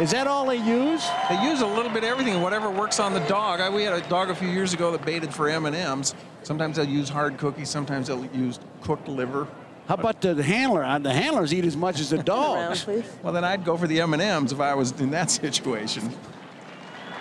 Is that all they use? They use a little bit of everything, whatever works on the dog. We had a dog a few years ago that baited for M&Ms. Sometimes they'll use hard cookies, sometimes they'll use cooked liver. How about the handler? The handlers eat as much as the dogs. Well, then I'd go for the M&Ms if I was in that situation.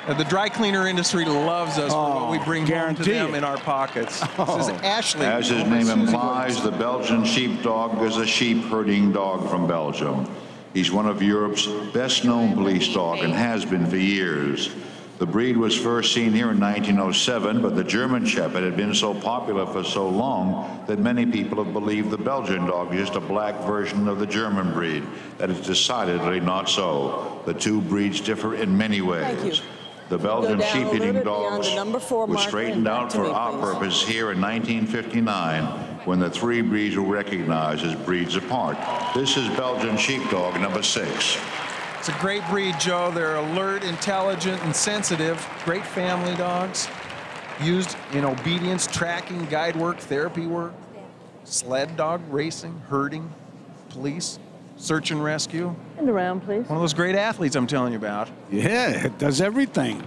The dry cleaner industry loves us for what we bring home to them in our pockets. This is Ashley. As his name implies, the Belgian sheepdog is a sheep herding dog from Belgium. He's one of Europe's best-known police dogs and has been for years. The breed was first seen here in 1907, but the German Shepherd had been so popular for so long that many people have believed the Belgian dog is just a black version of the German breed. That is decidedly not so. The 2 breeds differ in many ways. The Belgian sheep-eating dogs were straightened out for our purpose here in 1959 when the 3 breeds were recognized as breeds apart. This is Belgian sheepdog number 6. It's a great breed, Joe. They're alert, intelligent, and sensitive. Great family dogs. Used in obedience, tracking, guide work, therapy work, sled dog racing, herding, police, search and rescue. And around, please. One of those great athletes I'm telling you about. Yeah, it does everything.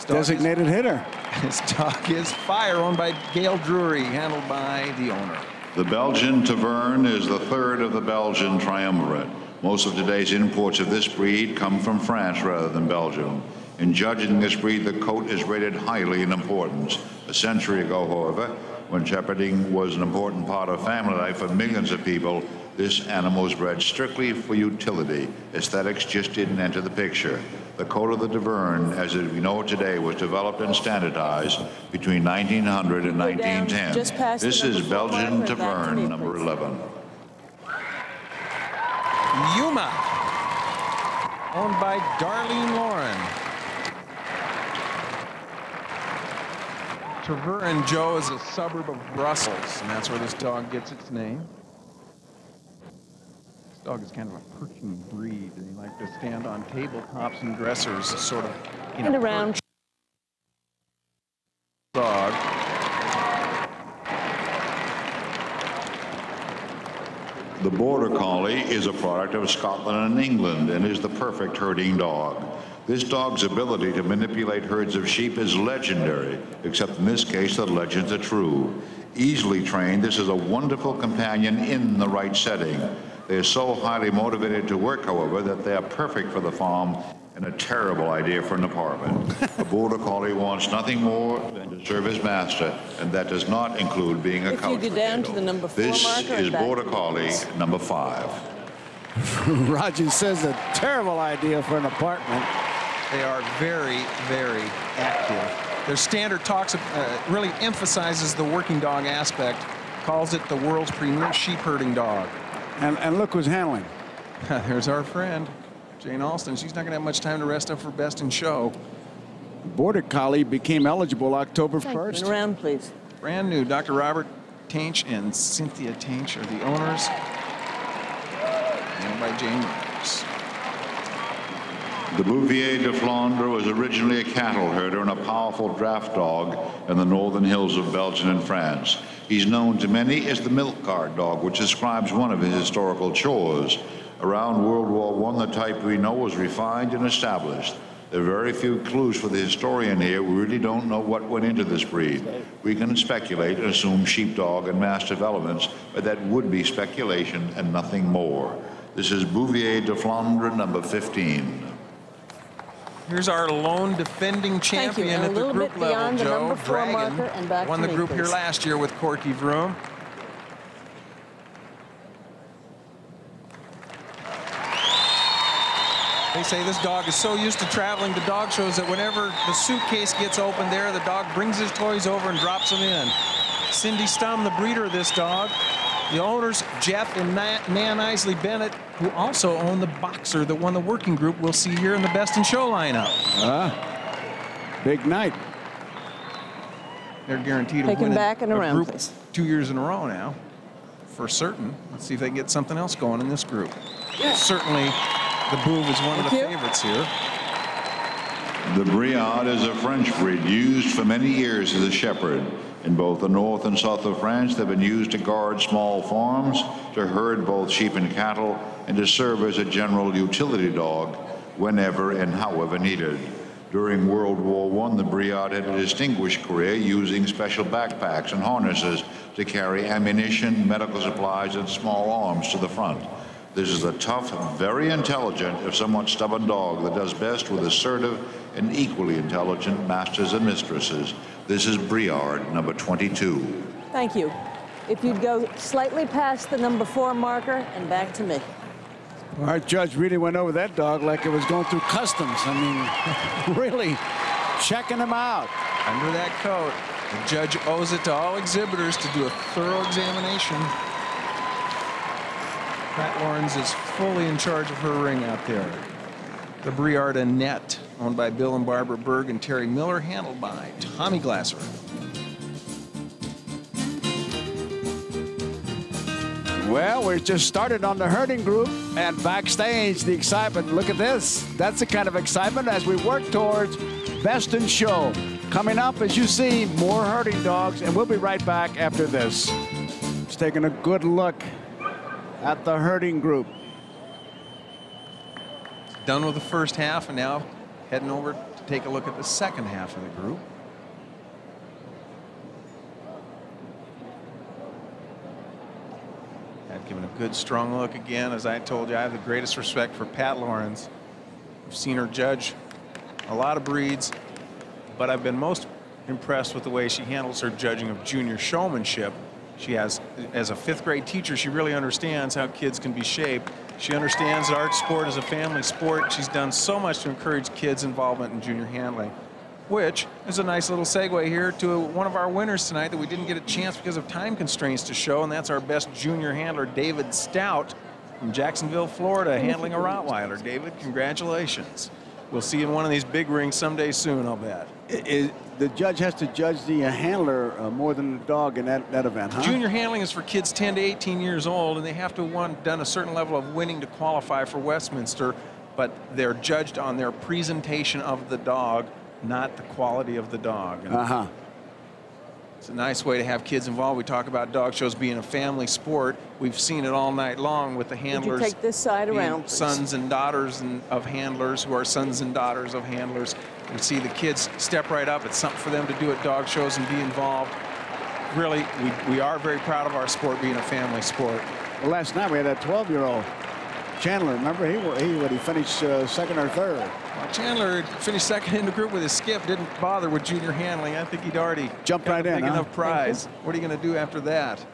Designated hitter. His dog is Fire, owned by Gail Drury, handled by the owner. The Belgian Taverne is the 3rd of the Belgian triumvirate. Most of today's imports of this breed come from France rather than Belgium. In judging this breed, the coat is rated highly in importance. A century ago, however, when shepherding was an important part of family life for millions of people, this animal was bred strictly for utility. Aesthetics just didn't enter the picture. The coat of the Taverne, as we know it today, was developed and standardized between 1900 and 1910. This is Belgian Taverne number 11. Yuma, owned by Darlene Lauren. Taverne, Joe, is a suburb of Brussels, and that's where this dog gets its name. Dog is kind of a perking breed. They like to stand on tabletops and dressers, sort of And around. Dog. The Border Collie is a product of Scotland and England and is the perfect herding dog. This dog's ability to manipulate herds of sheep is legendary, except in this case the legends are true. Easily trained, this is a wonderful companion in the right setting. They are so highly motivated to work, however, that they are perfect for the farm and a terrible idea for an apartment. A Border Collie wants nothing more than to serve his master, and that does not include being a couch If you go down to the number 4 This marker is and back. Border Collie number 5. Roger says a terrible idea for an apartment. They are very, very active. Their standard talks really emphasizes the working dog aspect, calls it the world's premier sheep herding dog. And look who's handling. There's our friend, Jane Alston. She's not going to have much time to rest up for Best in Show. Border Collie became eligible October 1st. And around, please. Brand new. Dr. Robert Tainch and Cynthia Tainch are the owners. And by Jane Myers. The Bouvier de Flandre was originally a cattle herder and a powerful draft dog in the northern hills of Belgium and France. He's known to many as the milk cart dog, which describes one of his historical chores. Around World War I, the type we know was refined and established. There are very few clues for the historian here. We really don't know what went into this breed. We can speculate and assume sheepdog and mass developments, but that would be speculation and nothing more. This is Bouvier de Flandre number 15. Here's our lone defending champion And at a the little group bit level, beyond the Joe. number 4 Dragon marker and back won to the me, group here please. last year with Corky Vroom. They say this dog is so used to traveling to dog shows that whenever the suitcase gets opened there, the dog brings his toys over and drops them in. Cindy Stum, the breeder of this dog. The owners, Jeff and Nan Isley Bennett, who also own the boxer that won the working group we'll see here in the Best in Show lineup. Big night. They're guaranteed to Take him win back and a around, group please. 2 years in a row now, for certain. Let's see if they can get something else going in this group. Certainly, the Bouve is one of the Thank you. favorites here. The Briard is a French breed used for many years as a shepherd. In both the north and south of France, they've been used to guard small farms, to herd both sheep and cattle, and to serve as a general utility dog whenever and however needed. During World War I, the Briard had a distinguished career using special backpacks and harnesses to carry ammunition, medical supplies, and small arms to the front. This is a tough, very intelligent, if somewhat stubborn dog that does best with assertive and equally intelligent masters and mistresses. This is Briard, number 22. Thank you. If you'd go slightly past the number 4 marker and back to me. Our judge really went over that dog like it was going through customs. I mean, really checking him out. Under that coat, the judge owes it to all exhibitors to do a thorough examination. Pat Lawrence is fully in charge of her ring out there. The Briard Annette, owned by Bill and Barbara Berg and Terry Miller, handled by Tommy Glasser. Well, we're just started on the herding group, and backstage, the excitement. Look at this. That's the kind of excitement as we work towards Best in Show. Coming up, as you see, more herding dogs, and we'll be right back after this. Just taking a good look at the herding group. Done with the first half, and now heading over to take a look at the second half of the group. I've given a good, strong look again. As I told you, I have the greatest respect for Pat Lawrence. I've seen her judge a lot of breeds, but I've been most impressed with the way she handles her judging of junior showmanship. She has, as a 5th grade teacher, she really understands how kids can be shaped. She understands that art sport is a family sport. She's done so much to encourage kids' involvement in junior handling, which is a nice little segue here to one of our winners tonight that we didn't get a chance because of time constraints to show, and that's our best junior handler, David Stout from Jacksonville, Florida, handling a Rottweiler. David, congratulations. We'll see you in one of these big rings someday soon, I'll bet. the judge has to judge the handler more than the dog in that event, huh? Junior handling is for kids 10 to 18 years old, and they have to have done a certain level of winning to qualify for Westminster, but they're judged on their presentation of the dog, not the quality of the dog. And it's a nice way to have kids involved. We talk about dog shows being a family sport. We've seen it all night long with the handlers. Would you take this side around, please? Sons and daughters of handlers who are sons and daughters of handlers. We see the kids step right up. It's something for them to do at dog shows and be involved. Really, we are very proud of our sport being a family sport. Well, last night we had that 12-year-old Chandler. Remember, he finished second or third. Well, Chandler finished second in the group with his skip. Didn't bother with junior handling. I think he'd already jumped right in. Big enough prize. What are you going to do after that?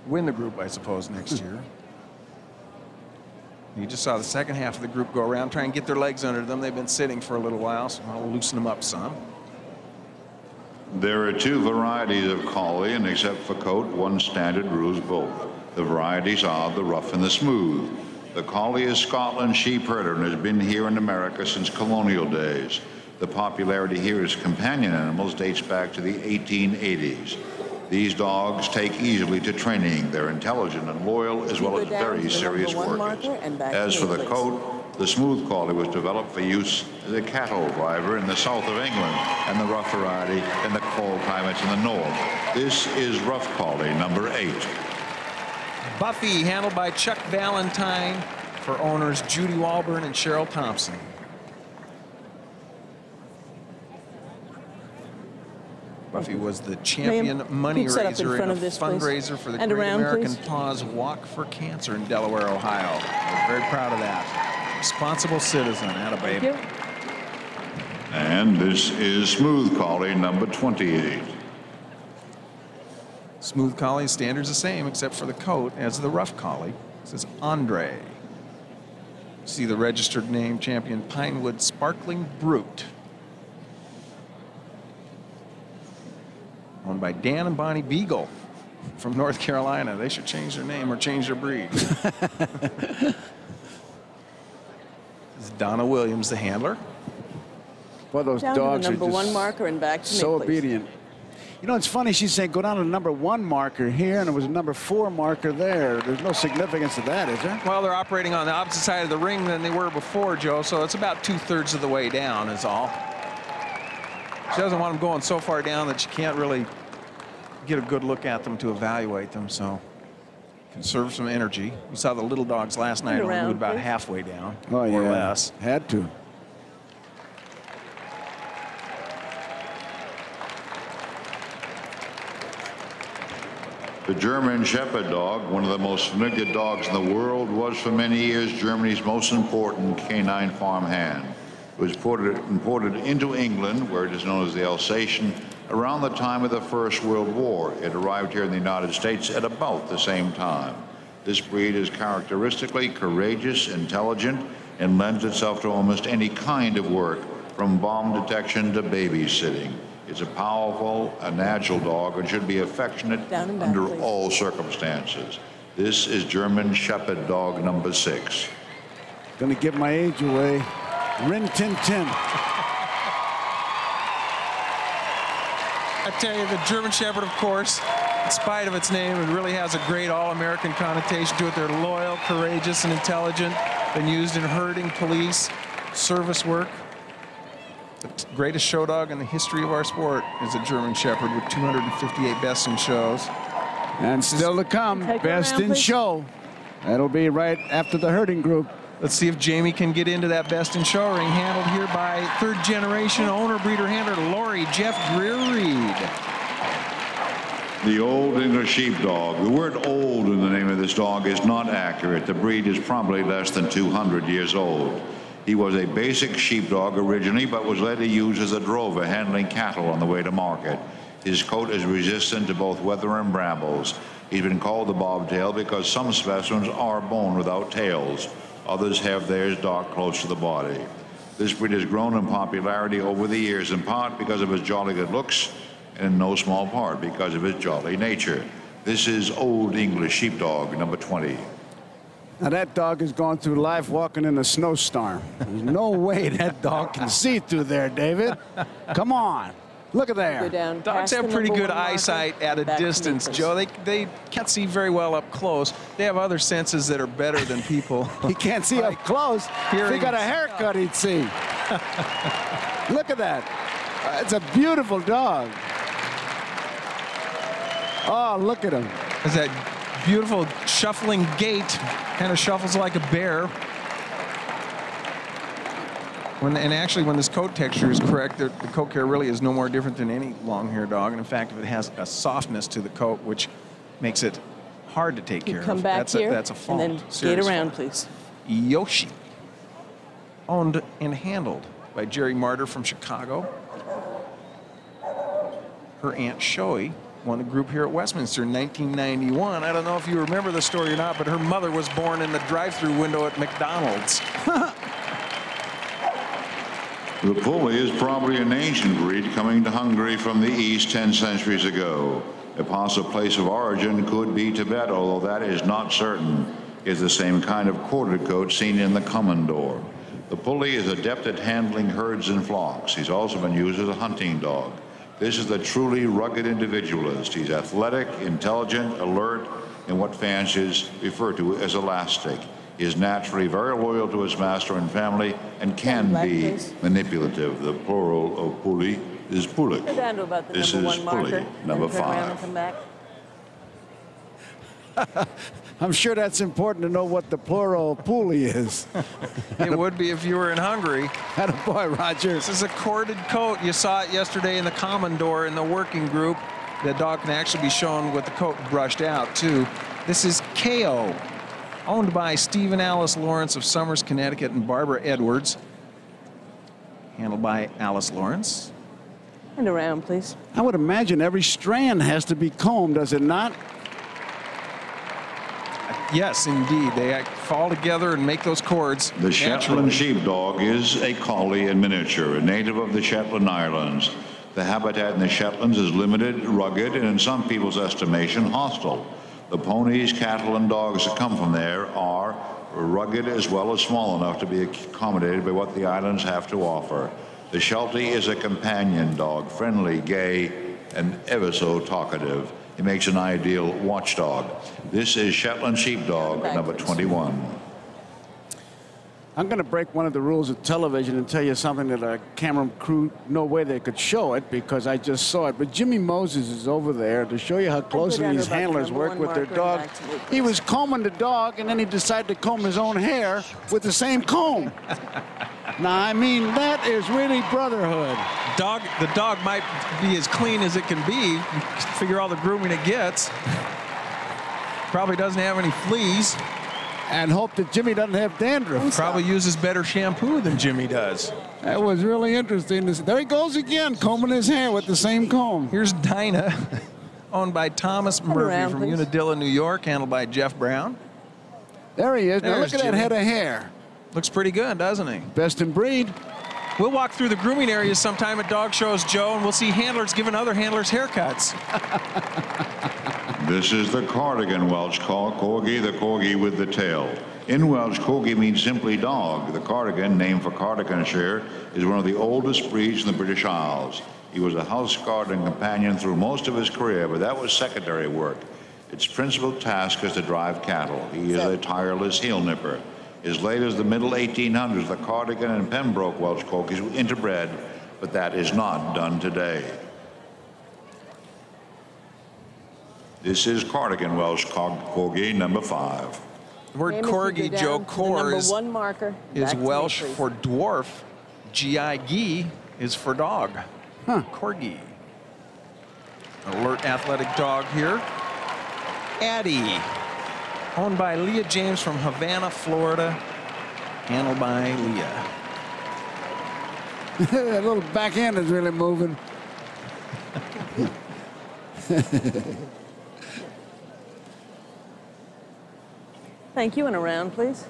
Win the group, I suppose, next year. You just saw the second half of the group go around, try and get their legs under them. They've been sitting for a little while, so I'll loosen them up some. There are two varieties of collie, and except for coat, one standard rules both. The varieties are the rough and the smooth. The collie is Scotland's sheep herder and has been here in America since colonial days. The popularity here as companion animals dates back to the 1880s. These dogs take easily to training. They're intelligent and loyal, as well as very serious workers. As for the coat, the smooth collie was developed for use as a cattle driver in the south of England, and the rough variety in the cold climates in the north. This is rough collie number 8. Buffy, handled by Chuck Valentine, for owners Judy Walburn and Cheryl Thompson. Buffy was the champion money raiser in a fundraiser for the Great American Paws Walk for Cancer in Delaware, Ohio. We're very proud of that. Responsible citizen, attaboy. Thank you. And this is smooth collie number 28. Smooth collie standard's the same except for the coat as the rough collie. This is Andre. See the registered name, champion Pinewood Sparkling Brute. Owned by Dan and Bonnie Beagle from North Carolina. They should change their name or change their breed. This is Donna Williams, the handler. Well, those down dogs to the number are just 1 marker and back to so me, please. obedient. You know, it's funny, she's saying go down to the number 1 marker here, and it was a number 4 marker there. There's no significance to that, is there? Well, they're operating on the opposite side of the ring than they were before, Joe, so it's about 2/3 of the way down is all. She doesn't want them going so far down that she can't really get a good look at them to evaluate them, so conserve some energy. We saw the little dogs last night only moved about halfway down, more or less. Had to. The German Shepherd dog, one of the most familiar dogs in the world, was for many years Germany's most important canine farm hand. It was imported into England, where it is known as the Alsatian, around the time of the First World War. It arrived here in the United States at about the same time. This breed is characteristically courageous, intelligent, and lends itself to almost any kind of work, from bomb detection to babysitting. It's a powerful and agile dog and should be affectionate under all circumstances. This is German Shepherd dog number 6. Gonna give my age away. Rin Tin Tin. I tell you, the German Shepherd, of course, in spite of its name, it really has a great all-American connotation to it. They're loyal, courageous, and intelligent. Been used in herding, police, service work. The greatest show dog in the history of our sport is a German Shepherd with 258 best in shows. And still to come, best in show. That'll be right after the herding group. Let's see if Jamie can get into that best in show ring, handled here by 3rd generation owner, breeder, handler, Lori Jeff Greer-Reed. The Old English Sheepdog. The word old in the name of this dog is not accurate. The breed is probably less than 200 years old. He was a basic sheepdog originally, but was later used as a drover, handling cattle on the way to market. His coat is resistant to both weather and brambles. He's been called the bobtail because some specimens are born without tails. Others have theirs dark close to the body. This breed has grown in popularity over the years, in part because of his jolly good looks, and in no small part because of his jolly nature. This is Old English Sheepdog number 20. Now that dog has gone through life walking in a snowstorm. There's no way that dog can see through there, David. Come on. Look at Go there. down. Dogs past have the pretty number good 1 marker, eyesight at a back to me, distance, please. Joe. They can't see very well up close. They have other senses that are better than people. He can't see up close. If he hearing got a haircut, he'd see. Look at that. It's a beautiful dog. Oh, look at him. There's that beautiful shuffling gait, kind of shuffles like a bear. And actually, when this coat texture is correct, the coat care really is no more different than any long-haired dog. And in fact, it has a softness to the coat, which makes it hard to take care Come of. back here, That's a fault. and then gate serious around, fault. please. Yoshi, owned and handled by Jerry Martyr from Chicago. Her aunt Shoei won the group here at Westminster in 1991. I don't know if you remember the story or not, but her mother was born in the drive-through window at McDonald's. The Pulley is probably an ancient breed coming to Hungary from the east 10 centuries ago. A possible place of origin could be Tibet, although that is not certain. It's the same kind of quartered coat seen in the Commodore. The Pulley is adept at handling herds and flocks. He's also been used as a hunting dog. This is a truly rugged individualist. He's athletic, intelligent, alert, and what fans refer to as elastic. He is naturally very loyal to his master and family and can be manipulative. The plural of Pulley is Pulik. Go down to about the This number is 1 marker. Pulley, number then turn around and 5. come back. I'm sure that's important to know what the plural pulley is. It would be if you were in Hungary. Attaboy, Roger. This is a corded coat. You saw it yesterday in the Commodore in the working group. The dog can actually be shown with the coat brushed out, too. This is KO, owned by Stephen Alice Lawrence of Somers, Connecticut, and Barbara Edwards. Handled by Alice Lawrence. And around, please. I would imagine every strand has to be combed, does it not? Yes, indeed. They fall together and make those cords. The Shetland sheepdog is a collie in miniature, a native of the Shetland Islands. The habitat in the Shetlands is limited, rugged, and in some people's estimation, hostile. The ponies, cattle, and dogs that come from there are rugged as well as small enough to be accommodated by what the islands have to offer. The Sheltie is a companion dog, friendly, gay, and ever so talkative. He makes an ideal watchdog. This is Shetland Sheepdog, number 21. I'm going to break one of the rules of television and tell you something that our camera crew, no way they could show it because I just saw it. But Jimmy Moses is over there to show you how closely these handlers work with their dog. He was combing the dog, and then he decided to comb his own hair with the same comb. Now, I mean, that is really brotherhood. The dog might be as clean as it can be. Figure all the grooming it gets. Probably doesn't have any fleas. And hope that Jimmy doesn't have dandruff. Probably uses better shampoo than Jimmy does. That was really interesting. There he goes again, combing his hair with the same comb. Here's Dinah, owned by Thomas Murphy around, from please. Unadilla, New York, handled by Jeff Brown. There he is. Now There's look at that Jimmy. head of hair. Looks pretty good, doesn't he? Best in breed. We'll walk through the grooming areas sometime at dog shows, Joe, and we'll see handlers giving other handlers haircuts. This is the Cardigan Welsh Corgi, the Corgi with the tail. In Welsh, Corgi means simply dog. The Cardigan, named for Cardiganshire, is one of the oldest breeds in the British Isles. He was a house guard and companion through most of his career, but that was secondary work. Its principal task is to drive cattle. He is a tireless heel nipper. As late as the middle 1800s, the Cardigan and Pembroke Welsh Corgis were interbred, but that is not done today. This is Cardigan Welsh Corgi, number 5. The word Name if you corgi, go Joe, down to the cor number is 1 marker. Back to me, Welsh please. for dwarf. G-I-G is for dog. Huh. Corgi. Alert athletic dog here. Addie, owned by Leah James from Havana, Florida, handled by Leah. That little back end is really moving. Thank you, and around, please.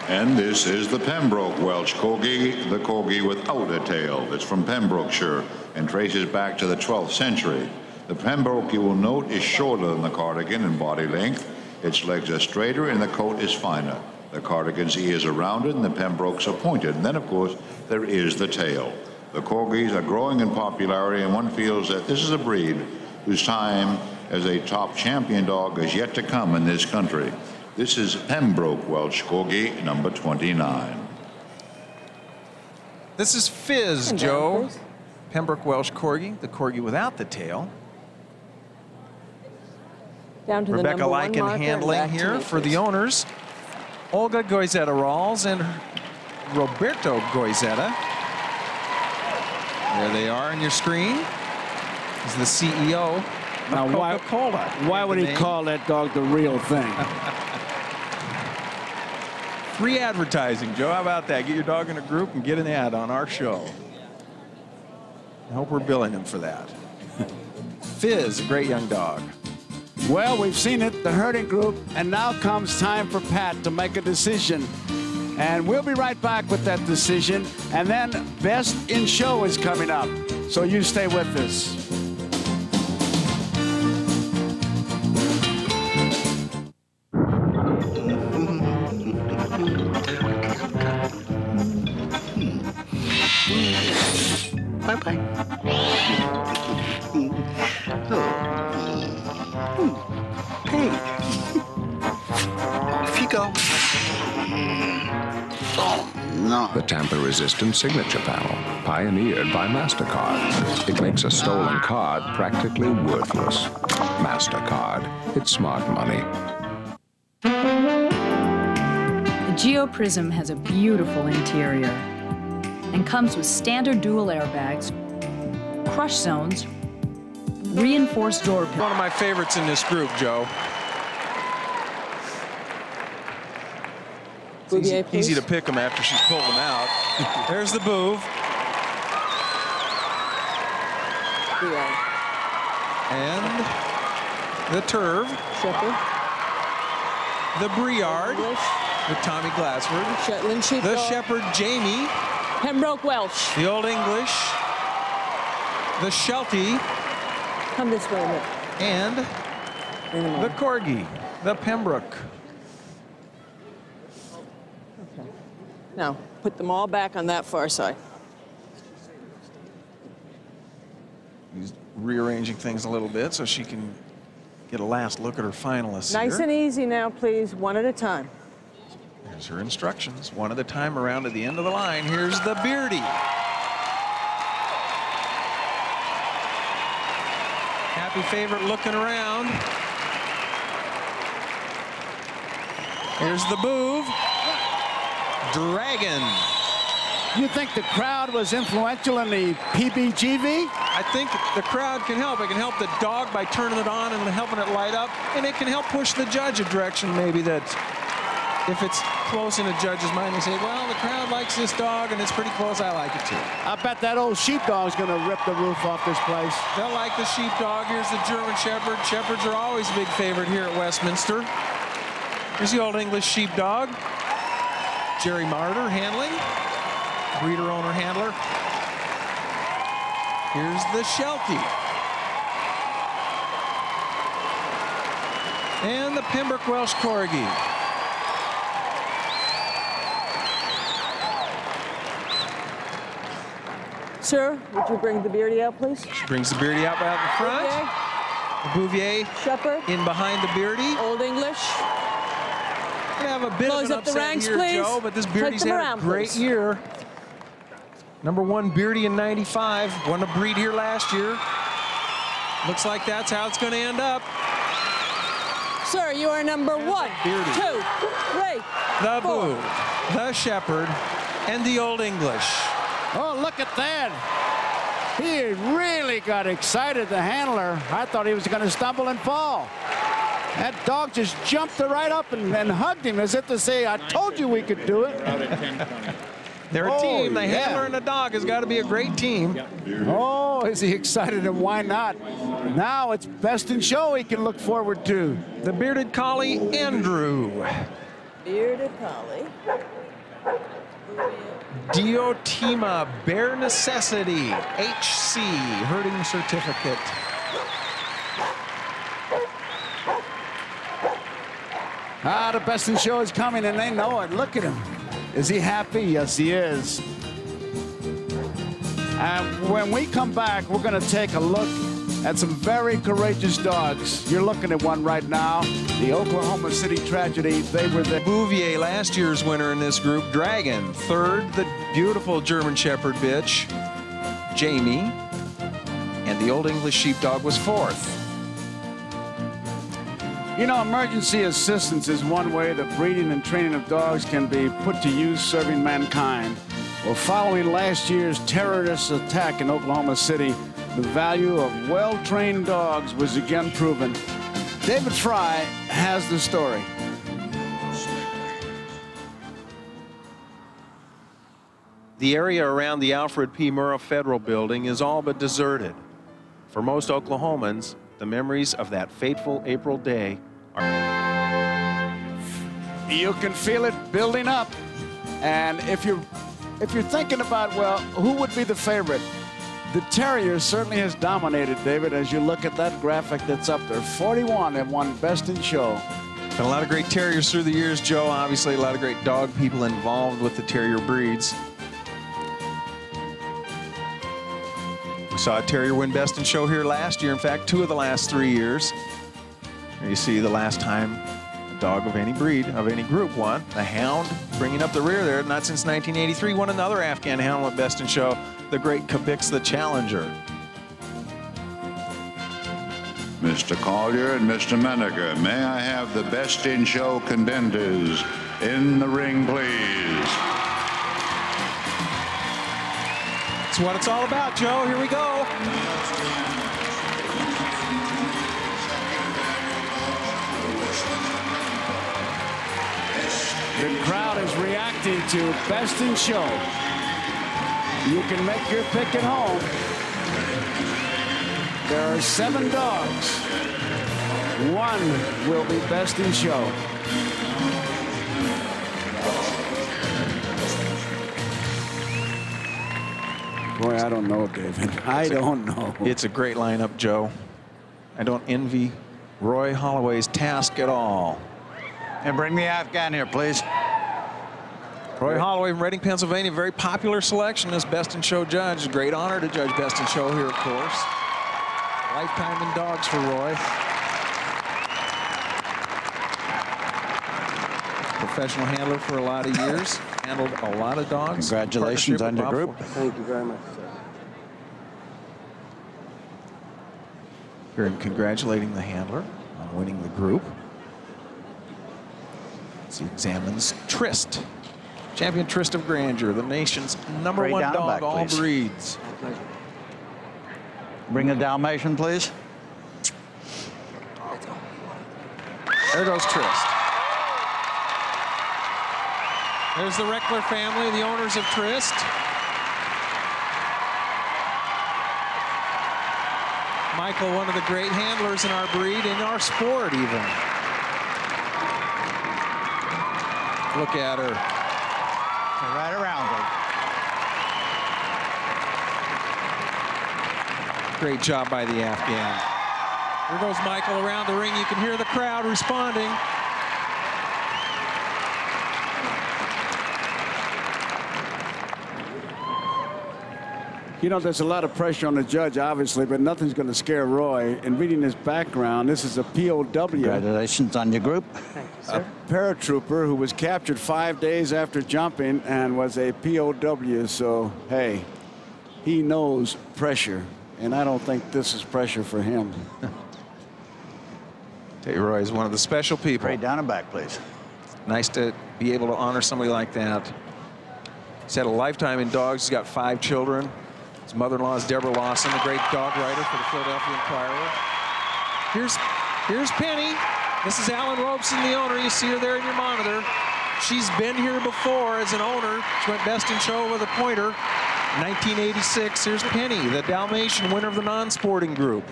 And this is the Pembroke Welsh Corgi, the Corgi without a tail. It's from Pembrokeshire and traces back to the 12th century. The Pembroke, you will note, is shorter than the Cardigan in body length. Its legs are straighter and the coat is finer. The Cardigan's ears are rounded and the Pembroke's are pointed. And then, of course, there is the tail. The Corgis are growing in popularity, and one feels that this is a breed whose time as a top champion dog is yet to come in this country. This is Pembroke Welsh Corgi, number 29. This is Fizz, Joe. Pembroke Welsh Corgi, the Corgi without the tail. Down to Rebecca the number 1 Lycan marker handling here for the owners. Olga Goizeta-Rawls and Roberto Goizeta. There they are on your screen. He's the CEO Now, of Coca-Cola. Why would he call that dog the real thing? Free advertising, Joe. How about that? Get your dog in a group and get an ad on our show. I hope we're billing him for that. Fizz, a great young dog. Well, we've seen it, the herding group, and now comes time for Pat to make a decision. And we'll be right back with that decision. And then Best in Show is coming up. So you stay with us. Bye-bye. Hey. Off you go. Oh, no. The tamper-resistant signature panel, pioneered by MasterCard. It makes a stolen card practically worthless. MasterCard. It's smart money. The Geo Prism has a beautiful interior and comes with standard dual airbags, crush zones, reinforced door pillars. One of my favorites in this group, Joe. Easy to pick them after she's pulled them out. There's the Bouv. And the Turv. Shepherd. The Briard. With Tommy Glassford. Shetland Sheepdog. The Shepherd Jamie. Pembroke Welsh. The Old English. The Sheltie. Come this way, Nick. And the Corgi. The Pembroke. Okay. Now, put them all back on that far side. He's rearranging things a little bit so she can get a last look at her finalists. Nice here. and easy now, please, one at a time. There's her instructions. One at a time around to the end of the line. Here's the Beardy. Happy favorite looking around. Here's the Bouv. Dragon. You think the crowd was influential in the PBGV? I think the crowd can help. It can help the dog by turning it on and helping it light up. And it can help push the judge a direction maybe that if it's close in a judge's mind, they say, well, the crowd likes this dog and it's pretty close. I like it too. I bet that old sheepdog's going to rip the roof off this place. They'll like the sheepdog. Here's the German Shepherd. Shepherds are always a big favorite here at Westminster. Here's the Old English sheepdog. Jerry Martyr handling. Breeder, owner, handler. Here's the Sheltie. And the Pembroke Welsh Corgi. Sir, would you bring the Beardy out, please? She brings the Beardy out in front. The Bouvier Shepherd. in behind the Beardy. Old English. We have a bit Close of an up the upset ranks, here, please. Joe, but this Beardy's Take them had around, a great please. year. #1 Beardy in '95. Won a breed here last year. Looks like that's how it's going to end up. Sir, you are number 1, Beardy. 2, 3, The 4. Bouv, the Shepherd, and the Old English. Oh, look at that. He really got excited, the handler. I thought he was going to stumble and fall. That dog just jumped right up and hugged him as if to say, I told you we could do it. They're a team. The yeah. handler and the dog has got to be a great team. Oh, is he excited, and why not? Now it's Best in Show he can look forward to. The bearded collie, Andrew. Bearded collie. Diotima Bare Necessity HC herding certificate. The Best in Show is coming, and they know it. Look at him. Is he happy? Yes, he is. And when we come back, we're going to take a look at some very courageous dogs. You're looking at one right now. The Oklahoma City Tragedy. They were the Bouvier, last year's winner in this group. Dragon, third. The beautiful German Shepherd bitch, Jamie. And the Old English Sheepdog was fourth. You know, emergency assistance is one way the breeding and training of dogs can be put to use serving mankind. Well, following last year's terrorist attack in Oklahoma City, the value of well-trained dogs was again proven. David Fry has the story. The area around the Alfred P. Murrah Federal Building is all but deserted. For most Oklahomans, the memories of that fateful April day are... You can feel it building up. And if you're thinking about, well, who would be the favorite? The Terrier certainly has dominated, David, as you look at that graphic that's up there. 41 have won Best in Show. Been a lot of great Terriers through the years, Joe. Obviously, a lot of great dog people involved with the Terrier breeds. We saw a Terrier win Best in Show here last year. In fact, 2 of the last 3 years. Here you see the last time a dog of any breed, of any group won. The Hound bringing up the rear there, not since 1983, won another Afghan Hound with Best in Show, the great Kabix the Challenger. Mr. Collier and Mr. Menaker, may I have the Best in Show contenders in the ring, please? That's what it's all about, Joe. Here we go. The crowd is reacting to Best in Show. You can make your pick at home. There are 7 dogs. 1 will be Best in Show. Boy, I don't know, David. I don't know. It's a great lineup, Joe. I don't envy Roy Holloway's task at all. And bring the Afghan here, please. Roy Holloway from Reading, Pennsylvania, very popular selection as Best in Show judge. Great honor to judge Best in Show here, of course. Lifetime in dogs for Roy. Professional handler for a lot of years. Handled a lot of dogs. Congratulations on your group. Thank you very much, sir. Here and congratulating the handler on winning the group. As he examines Trist. Champion Trist of Grandeur, the nation's #1 dog, all breeds. Bring a Dalmatian, please. There goes Trist. There's the Reckler family, the owners of Trist. Michael, one of the great handlers in our breed, in our sport even. Look at her. Right around her. Great job by the Afghan. Here goes Michael around the ring. You can hear the crowd responding. You know, there's a lot of pressure on the judge, obviously, but nothing's going to scare Roy. In reading his background, this is a POW. Congratulations on your group. Thank you, sir. A paratrooper who was captured 5 days after jumping and was a POW. So, hey, he knows pressure, and I don't think this is pressure for him. Tell you, Roy is one of the special people. Right down and back, please. Nice to be able to honor somebody like that. He's had a lifetime in dogs. He's got 5 children. His mother-in-law is Deborah Lawson, the great dog writer for the Philadelphia Inquirer. Here's Penny. This is Alan Robeson, the owner. You see her there in your monitor. She's been here before as an owner. She went Best in Show with a pointer. 1986. Here's Penny, the Dalmatian winner of the non-sporting group.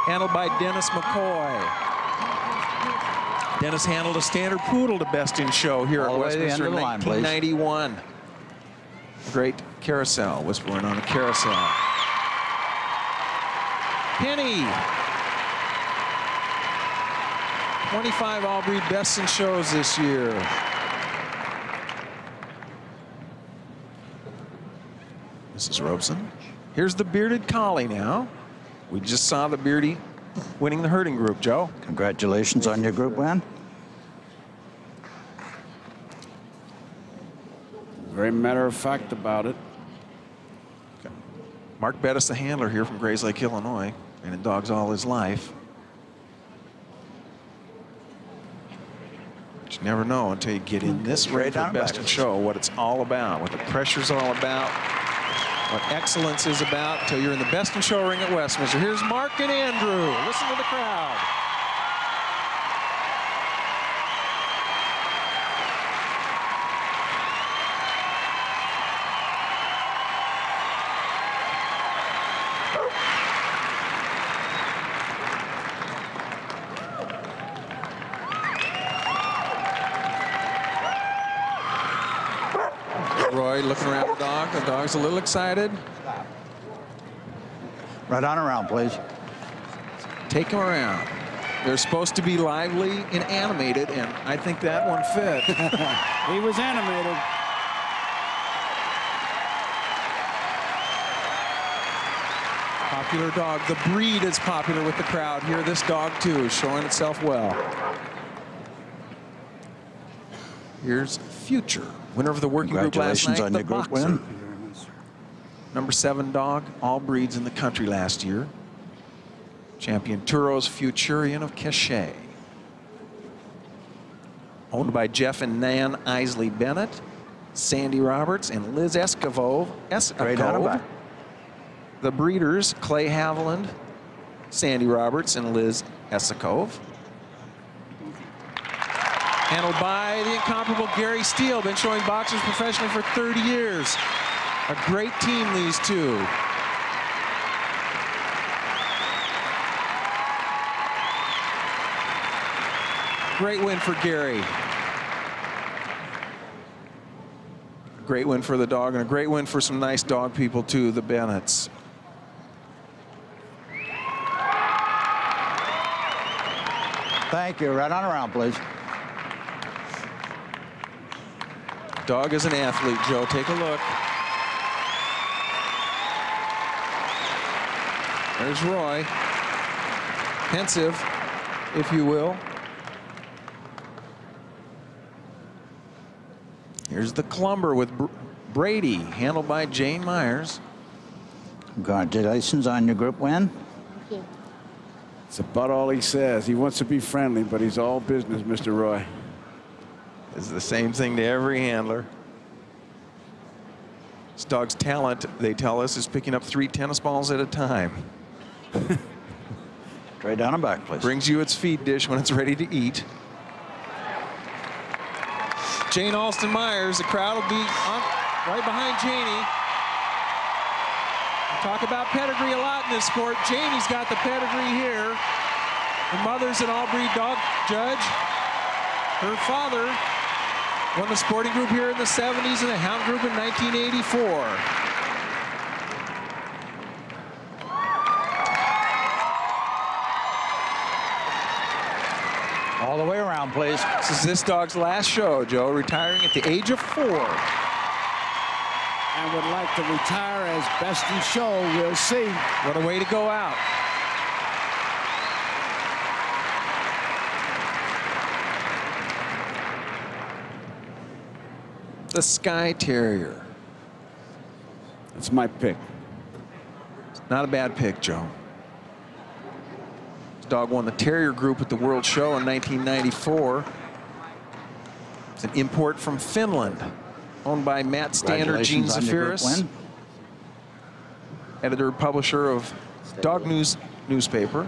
Handled by Dennis McCoy. Dennis handled a standard poodle to Best in Show here at Westminster in 1991. Great carousel, whispering on a carousel. Penny. 25 all-breed bests in shows this year. Mrs. Robeson. Here's the bearded collie now. We just saw the beardy winning the herding group, Joe. Congratulations on your group win. Very matter of fact about it. Okay. Mark Bettis, the handler here from Grays Lake, Illinois, and in dogs all his life. But you never know until you get in this ring for best in show what it's all about, what the pressure's all about, what excellence is about until you're in the best in show ring at Westminster. Here's Mark and Andrew. Listen to the crowd. Roy looking around the dog. The dog's a little excited. Right on around, please. Take him around. They're supposed to be lively and animated, and I think that one fit. He was animated. Popular dog. The breed is popular with the crowd here. This dog, too, is showing itself well. Here's Future, winner of the working group last night. Congratulations on your group win. Number 7 dog, all breeds in the country last year. Champion Turos Futurian of Cachet. Owned by Jeff and Nan Isley Bennett, Sandy Roberts, and Liz Escovove. The breeders, Clay Haviland, Sandy Roberts, and Liz Escovove. Handled by the incomparable Gary Steele, been showing boxers professionally for 30 years. A great team, these two. Great win for Gary. Great win for the dog, and a great win for some nice dog people, too, the Bennetts. Thank you. Right on around, please. Dog is an athlete, Joe. Take a look. There's Roy. Pensive, if you will. Here's the Clumber with Brady, handled by Jane Myers. Congratulations on your group win. Thank you. It's about all he says. He wants to be friendly, but he's all business, Mr. Roy. It's the same thing to every handler. This dog's talent, they tell us, is picking up 3 tennis balls at a time. Straight down and back, please. Brings you its feed dish when it's ready to eat. Jane Alston Myers, the crowd will be right behind Janie. We talk about pedigree a lot in this sport. Janie's got the pedigree here. Her mother's an all-breed dog judge. Her father won the sporting group here in the 70s and the hound group in 1984. All the way around, please. This is this dog's last show, Joe, retiring at the age of 4. And would like to retire as best in show. We'll see. What a way to go out. The Sky Terrier. That's my pick. Not a bad pick, Joe. This dog won the Terrier group at the World Show in 1994. It's an import from Finland, owned by Matt Stander, Gene Zafiris, editor, publisher of Dog News newspaper,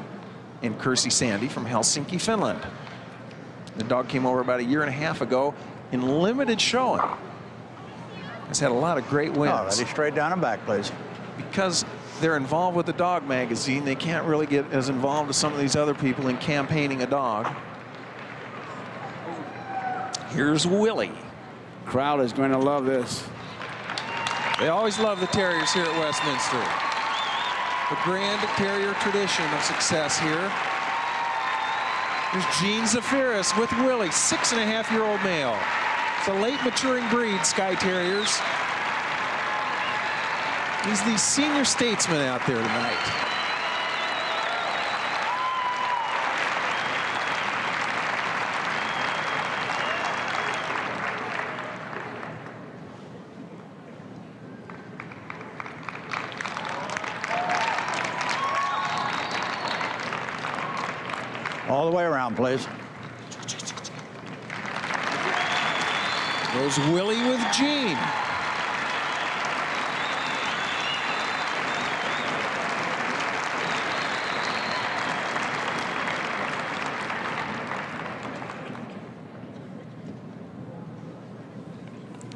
and Kirsi Sandy from Helsinki, Finland. The dog came over about 1.5 years ago in limited showing. Has had a lot of great wins. Alrighty, straight down and back, please. Because they're involved with the dog magazine, they can't really get as involved as some of these other people in campaigning a dog. Here's Willie. Crowd is going to love this. They always love the Terriers here at Westminster. The grand Terrier tradition of success here. Here's Gene Zafiris with Willie, 6.5-year-old male. It's a late maturing breed, Skye Terriers. He's the senior statesman out there tonight. All the way around, please. Goes Willie with Gene.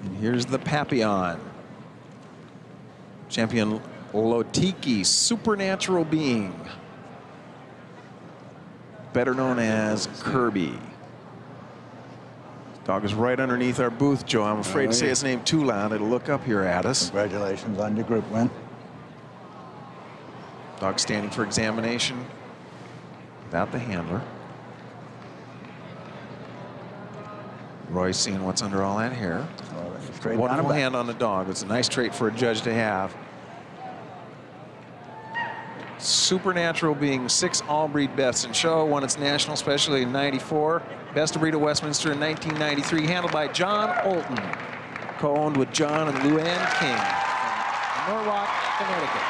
And here's the Papillon. Champion Lotiki, supernatural being. Better known as Kirby. Dog is right underneath our booth, Joe. I'm afraid to say his name too loud. It'll look up here at us. Congratulations on your group win. Dog standing for examination without the handler. Roy seeing what's under all that hair. Wonderful hand on the dog. It's a nice trait for a judge to have. Supernatural being 6 all-breed best in show, won its national specialty in '94, best of breed at Westminster in 1993, handled by John Olton, co-owned with John and Luann King from Norwalk, Connecticut.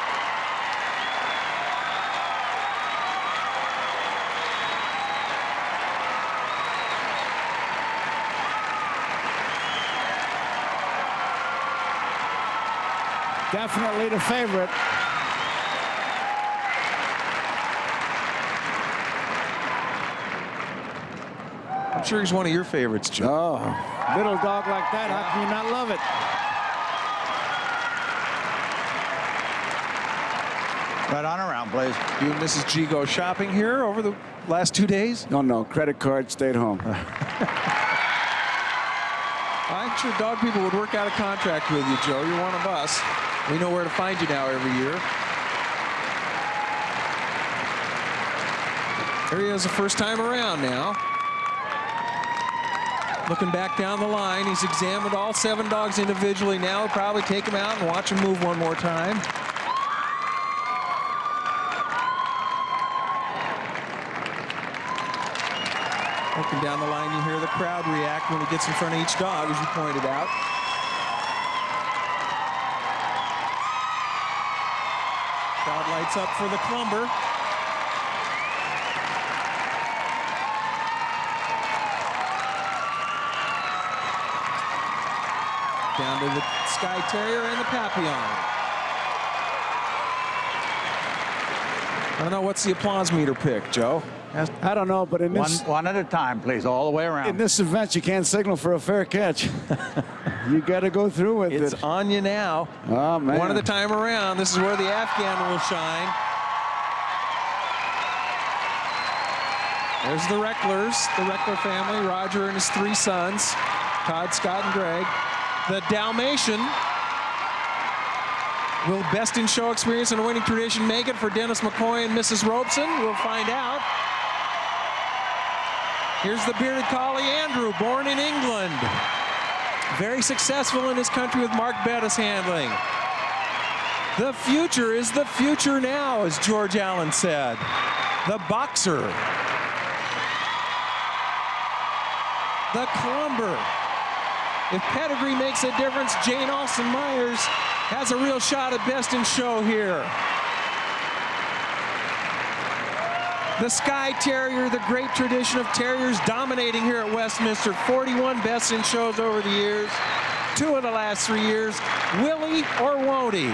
Definitely the favorite. I'm sure he's one of your favorites, Joe. Oh, little dog like that, how can you not love it? Right on around, please. You and Mrs. G go shopping here over the last 2 days? No, credit card, stayed home. I'm sure dog people would work out a contract with you, Joe. You're one of us. We know where to find you now every year. Here he is the first time around now. Looking back down the line, he's examined all 7 dogs individually now. He'll probably take them out and watch them move one more time. Looking down the line, you hear the crowd react when he gets in front of each dog, as you pointed out. Crowd lights up for the Clumber. Down to the Skye Terrier and the Papillon. I don't know, what's the applause meter pick, Joe? I don't know, but in this... One at a time, please, all the way around. In this event, you can't signal for a fair catch. You got to go through with it. It's on you now. Oh, man. One at a time around. This is where the Afghan will shine. There's the Recklers, the Reckler family, Roger and his 3 sons, Todd, Scott, and Greg. The Dalmatian will best in show experience and a winning tradition make it for Dennis McCoy and Mrs. Robeson? We'll find out. Here's the bearded collie, Andrew, born in England. Very successful in his country with Mark Bettis handling. The future is the future now, as George Allen said. The Boxer. The Clumber. If pedigree makes a difference, Jane Alston-Myers has a real shot at best in show here. The Skye Terrier, the great tradition of terriers dominating here at Westminster. 41 best in shows over the years. 2 of the last 3 years. Willie or won't he?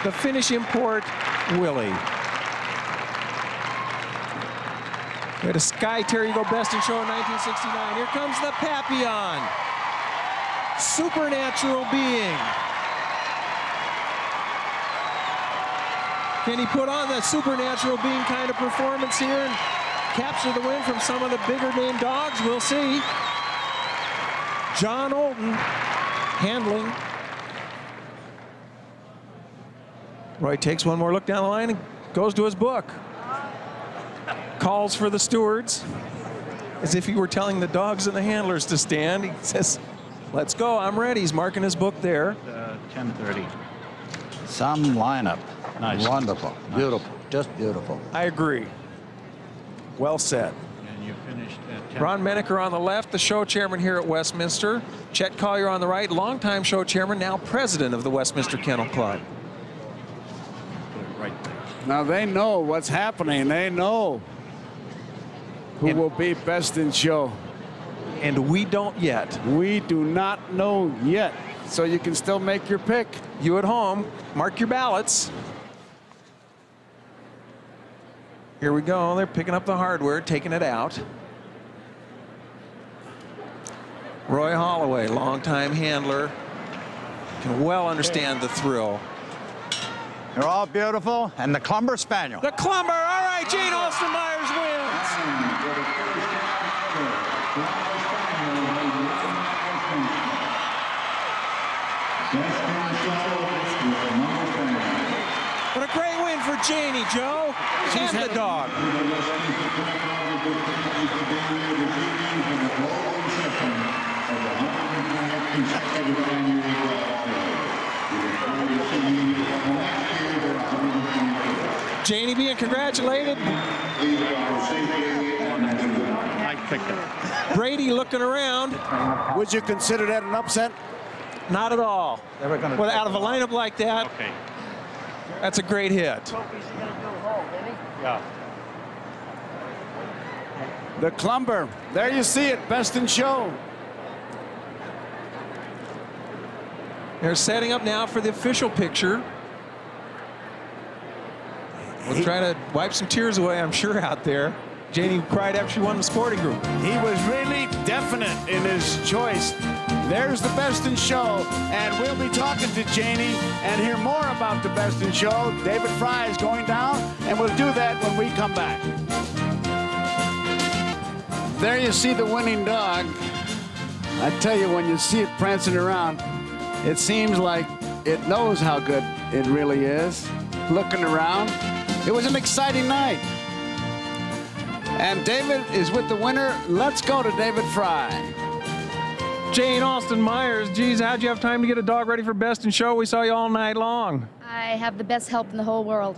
The Finnish import, Willie. We had a Skye Terrier go best in show in 1969. Here comes the Papillon. Supernatural being. Can he put on that supernatural being kind of performance here and capture the win from some of the bigger name dogs? We'll see. John Olton handling. Roy takes one more look down the line and goes to his book. Calls for the stewards. as if he were telling the dogs and the handlers to stand. He says, let's go, I'm ready. He's marking his book there. 10:30. Some lineup. Nice. Wonderful. Nice. Beautiful. Just beautiful. I agree. Well said. And you finished at 10. Ron Menaker on the left, the show chairman here at Westminster. Chet Collier on the right, longtime show chairman, now president of the Westminster Kennel Club. Right there. Now they know what's happening. They know who will be best in show. And we don't yet. We do not know yet. So you can still make your pick. You at home, mark your ballots. Here we go. They're picking up the hardware, taking it out. Roy Holloway, longtime handler, can well understand the thrill. They're all beautiful, and the Clumber Spaniel. The Clumber, all right, Jane Austen Myers wins. What a great win for Janie, Joe. She's the dog. Janie being congratulated. I picked it. Brady looking around. Would you consider that an upset? Not at all. Well, out of a lineup like that, Okay. that's a great hit. Yeah. The Clumber. There you see it. Best in show. They're setting up now for the official picture. We'll try to wipe some tears away, I'm sure, out there. Janie cried after she won the sporting group. He was really definite in his choice. There's the best in show, and we'll be talking to Janie and hear more about the best in show. David Fry is going down, and we'll do that when we come back. There you see the winning dog. I tell you, when you see it prancing around, it seems like it knows how good it really is. Looking around, it was an exciting night. And David is with the winner. Let's go to David Fry. Jane Austen Myers, geez, how'd you have time to get a dog ready for best in show? We saw you all night long. I have the best help in the whole world.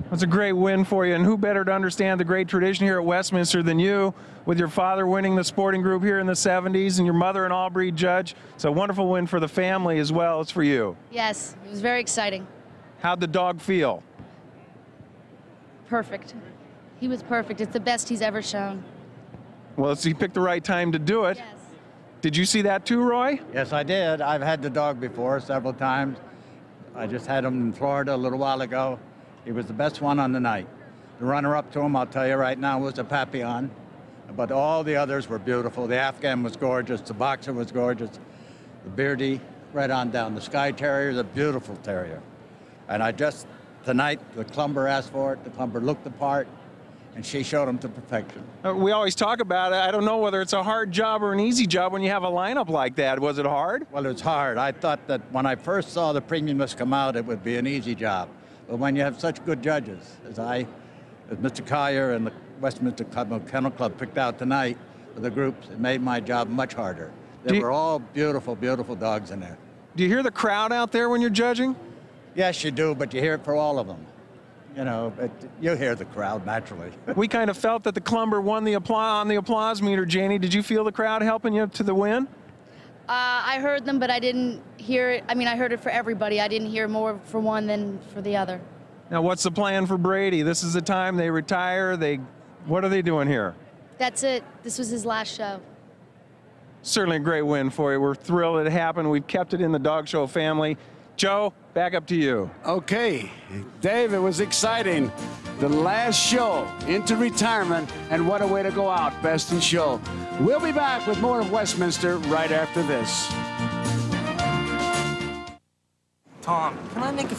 That's a great win for you, and who better to understand the great tradition here at Westminster than you, with your father winning the sporting group here in the 70s and your mother an all-breed judge. It's a wonderful win for the family as well as for you. Yes, it was very exciting. How'd the dog feel? Perfect. He was perfect. It's the best he's ever shown. Well, so you picked the right time to do it. Yes. Did you see that too, Roy? Yes, I did. I've had the dog before several times. I just had him in Florida a little while ago. He was the best one on the night. The runner-up to him, I'll tell you right now, was a Papillon. But all the others were beautiful. The Afghan was gorgeous. The Boxer was gorgeous. The Beardy, right on down. The Skye Terrier is a beautiful terrier. And tonight, the Clumber asked for it. The Clumber looked the part, and she showed him to perfection. We always talk about it. I don't know whether it's a hard job or an easy job when you have a lineup like that. Was it hard? Well, it was hard. I thought that when I first saw the premium list come out, it would be an easy job. But when you have such good judges, as Mr. Collier and the Westminster Kennel Club picked out tonight for the groups, it made my job much harder. They were all beautiful, beautiful dogs in there. Do you hear the crowd out there when you're judging? Yes, you do, but you hear it for all of them. You know, you hear the crowd naturally. We kind of felt that the Clumber won the applause on the applause meter, Janie. Did you feel the crowd helping you to the win? I heard them, but I didn't hear it. I mean, I heard it for everybody. I didn't hear more for one than for the other. Now, what's the plan for Brady? This is the time they retire. What are they doing here? That's it. This was his last show. Certainly a great win for you. We're thrilled it happened. We've kept it in the dog show family. Joe, back up to you. Okay, Dave, it was exciting. The last show into retirement, and what a way to go out, best in show. We'll be back with more of Westminster right after this. Tom, can I make a